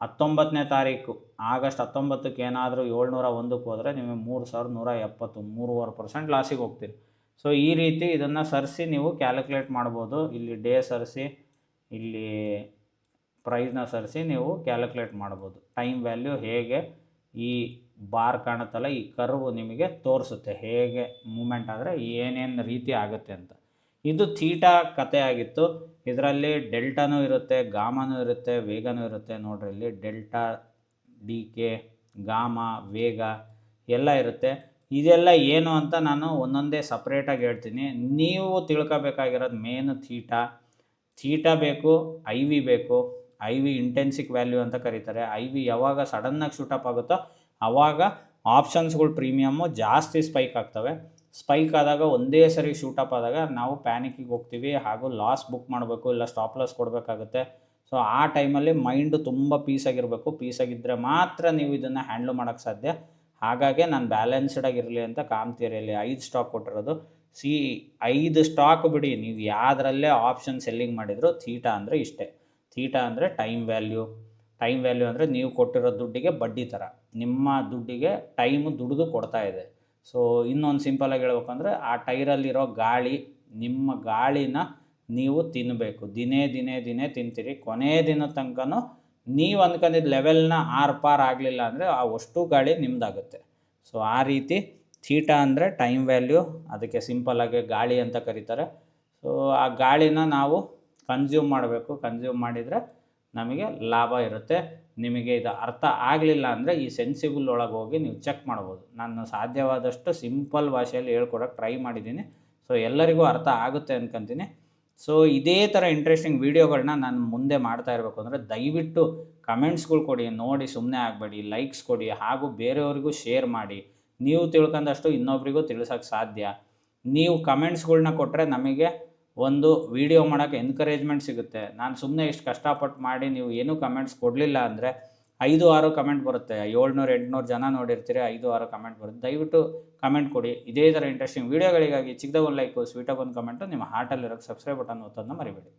719ನೇ ತಾರೀಕು ಆಗಸ್ಟ್ 19ಕ್ಕೆ ಏನಾದರೂ 701ಕ್ಕೆ ಹೋದರೆ ನಿಮಗೆ 3170, 3.5% ಲಾಸಿಗೆ ಹೋಗ್ತೀರಿ. ಸೊ ಈ ರೀತಿ ಇದನ್ನು ಸರಿಸಿ ನೀವು ಕ್ಯಾಲ್ಕುಲೇಟ್ ಮಾಡ್ಬೋದು. ಇಲ್ಲಿ ಡೇ ಸರಿಸಿ, ಇಲ್ಲಿ ಪ್ರೈಸ್ನ ಸರಿಸಿ ನೀವು ಕ್ಯಾಲ್ಕುಲೇಟ್ ಮಾಡ್ಬೋದು. ಟೈಮ್ ವ್ಯಾಲ್ಯೂ ಹೇಗೆ ಈ ಬಾರ್ ಕಾಣುತ್ತಲ್ಲ, ಈ ಕರ್ವ್ ನಿಮಗೆ ತೋರಿಸುತ್ತೆ ಹೇಗೆ ಮೂಮೆಂಟ್ ಆದರೆ ಏನೇನು ರೀತಿ ಆಗುತ್ತೆ ಅಂತ. ಇದು ಥೀಟಾ ಕತೆ ಆಗಿತ್ತು. ಇದರಲ್ಲಿ ಡೆಲ್ಟಾನೂ ಇರುತ್ತೆ, ಗಾಮಾನೂ ಇರುತ್ತೆ, ವೇಗನೂ ಇರುತ್ತೆ. ನೋಡ್ರಿ, ಇಲ್ಲಿ ಡೆಲ್ಟಾ, ಡಿ ಕೆ, ಗಾಮಾ, ವೇಗ ಎಲ್ಲ ಇರುತ್ತೆ. ಇದೆಲ್ಲ ಏನು ಅಂತ ನಾನು ಒಂದೊಂದೇ ಸಪ್ರೇಟಾಗಿ ಹೇಳ್ತೀನಿ. ನೀವು ತಿಳ್ಕೊಬೇಕಾಗಿರೋದು ಮೇನು ಥೀಟಾ ಬೇಕು, ಐ ವಿ ಬೇಕು. ಐ ವಿ ಇಂಟೆನ್ಸಿಕ್ ವ್ಯಾಲ್ಯೂ ಅಂತ ಕರೀತಾರೆ. ಐ ವಿ ಯಾವಾಗ ಸಡನ್ನಾಗಿ ಶೂಟಪ್ ಆಗುತ್ತೋ ಆವಾಗ ಆಪ್ಷನ್ಸ್ಗಳು ಪ್ರೀಮಿಯಮ್ಮು ಜಾಸ್ತಿ ಸ್ಪೈಕ್ ಆಗ್ತವೆ. ಸ್ಪೈಕ್ ಆದಾಗ ಒಂದೇ ಸರಿ ಶೂಟಪ್ ಆದಾಗ ನಾವು ಪ್ಯಾನಿಕಿಗೆ ಹೋಗ್ತೀವಿ, ಹಾಗೂ ಲಾಸ್ ಬುಕ್ ಮಾಡಬೇಕು, ಇಲ್ಲ ಸ್ಟಾಪ್ ಲಾಸ್ ಕೊಡಬೇಕಾಗುತ್ತೆ. ಸೊ ಆ ಟೈಮಲ್ಲಿ ಮೈಂಡು ತುಂಬ ಪೀಸಾಗಿರಬೇಕು. ಪೀಸಾಗಿದ್ದರೆ ಮಾತ್ರ ನೀವು ಇದನ್ನು ಹ್ಯಾಂಡ್ಲ್ ಮಾಡೋಕ್ಕೆ ಸಾಧ್ಯ. ಹಾಗಾಗಿ ನಾನು ಬ್ಯಾಲೆನ್ಸ್ಡಾಗಿರಲಿ ಅಂತ ಕಾಮ್ತಿರಿಯಲ್ಲಿ 5 ಸ್ಟಾಕ್ ಕೊಟ್ಟಿರೋದು. 5 ಸ್ಟಾಕ್ ಬಿಡಿ, ನೀವು ಯಾವುದರಲ್ಲೇ ಆಪ್ಷನ್ ಸೆಲ್ಲಿಂಗ್ ಮಾಡಿದ್ರು ಥೀಟಾ ಅಂದರೆ ಇಷ್ಟೇ. ಥೀಟಾ ಅಂದರೆ ಟೈಮ್ ವ್ಯಾಲ್ಯೂ ಅಂದರೆ ನೀವು ಕೊಟ್ಟಿರೋ ದುಡ್ಡಿಗೆ ಬಡ್ಡಿ ಥರ ನಿಮ್ಮ ದುಡ್ಡಿಗೆ ಟೈಮು ದುಡಿದು ಕೊಡ್ತಾ ಇದೆ. ಸೊ ಇನ್ನೊಂದು ಸಿಂಪಲಾಗಿ ಹೇಳ್ಬೇಕಂದ್ರೆ, ಆ ಟೈರಲ್ಲಿರೋ ಗಾಳಿ, ನಿಮ್ಮ ಗಾಳಿನ ನೀವು ತಿನ್ನಬೇಕು. ದಿನೇ ತಿಂತೀರಿ. ಕೊನೆ ದಿನ ತನಕನೂ ನೀವು ಅಂದ್ಕೊಂಡಿದ್ದ ಲೆವೆಲ್ನ ಪಾರ್ ಆಗಲಿಲ್ಲ ಅಂದರೆ ಆ ಅಷ್ಟು ಗಾಳಿ ನಿಮ್ಮದಾಗುತ್ತೆ. ಸೊ ಆ ರೀತಿ ಥೀಟಾ ಅಂದರೆ ಟೈಮ್ ವ್ಯಾಲ್ಯೂ, ಅದಕ್ಕೆ ಸಿಂಪಲಾಗಿ ಗಾಳಿ ಅಂತ ಕರೀತಾರೆ. ಸೊ ಆ ಗಾಳಿನ ನಾವು ಕನ್ಸ್ಯೂಮ್ ಮಾಡಬೇಕು. ಕನ್ಸ್ಯೂಮ್ ಮಾಡಿದರೆ ನಮಗೆ ಲಾಭ ಇರುತ್ತೆ. ನಿಮಗೆ ಇದು ಅರ್ಥ ಆಗಲಿಲ್ಲ ಅಂದರೆ ಈ ಸೆನ್ಸಿಬಲ್ ಒಳಗೆ ಹೋಗಿ ನೀವು ಚೆಕ್ ಮಾಡ್ಬೋದು. ನಾನು ಸಾಧ್ಯವಾದಷ್ಟು ಸಿಂಪಲ್ ಭಾಷೆಯಲ್ಲಿ ಹೇಳ್ಕೊಡೋಕ್ಕೆ ಟ್ರೈ ಮಾಡಿದ್ದೀನಿ. ಸೊ ಎಲ್ಲರಿಗೂ ಅರ್ಥ ಆಗುತ್ತೆ ಅಂದ್ಕೊತೀನಿ. ಸೊ ಇದೇ ಥರ ಇಂಟ್ರೆಸ್ಟಿಂಗ್ ವೀಡಿಯೋಗಳನ್ನ ನಾನು ಮುಂದೆ ಮಾಡ್ತಾ ಇರಬೇಕು ಅಂದರೆ ದಯವಿಟ್ಟು ಕಮೆಂಟ್ಸ್ಗಳು ಕೊಡಿ. ನೋಡಿ ಸುಮ್ಮನೆ ಆಗಬೇಡಿ, ಲೈಕ್ಸ್ ಕೊಡಿ, ಹಾಗೂ ಬೇರೆಯವ್ರಿಗೂ ಶೇರ್ ಮಾಡಿ. ನೀವು ತಿಳ್ಕೊಂಡಷ್ಟು ಇನ್ನೊಬ್ರಿಗೂ ತಿಳಿಸೋಕ್ಕೆ ಸಾಧ್ಯ. ನೀವು ಕಮೆಂಟ್ಸ್ಗಳ್ನ ಕೊಟ್ಟರೆ ನಮಗೆ ಒಂದು ವಿಡಿಯೋ ಮಾಡೋಕ್ಕೆ ಎನ್ಕರೇಜ್ಮೆಂಟ್ ಸಿಗುತ್ತೆ. ನಾನು ಸುಮ್ಮನೆ ಇಷ್ಟು ಕಷ್ಟಪಟ್ಟು ಮಾಡಿ ನೀವು ಏನೂ ಕಮೆಂಟ್ಸ್ ಕೊಡಲಿಲ್ಲ ಅಂದರೆ 5-6 ಕಮೆಂಟ್ ಬರುತ್ತೆ. 700-800 ಜನ ನೋಡಿರ್ತೀರಿ, 5-6 ಕಮೆಂಟ್ ಬರುತ್ತೆ. ದಯವಿಟ್ಟು ಕಮೆಂಟ್ ಕೊಡಿ. ಇದೇ ಥರ ಇಂಟ್ರೆಸ್ಟಿಂಗ್ ವೀಡಿಯೋಗಳಿಗಾಗಿ ಚಿಕ್ಕದಾಗ ಒಂದು ಲೈಕು, ಸ್ವೀಟಾಗಿ ಒಂದು ಕಮೆಂಟು, ನಿಮ್ಮ ಹಾರ್ಟಲ್ಲಿರೋಕ್ಕೆ ಸಬ್ಸ್ಕ್ರೈಬ್ ಬಟನ್ ಒತ್ತೋದನ್ನ ಮರಿಬೇಡಿ.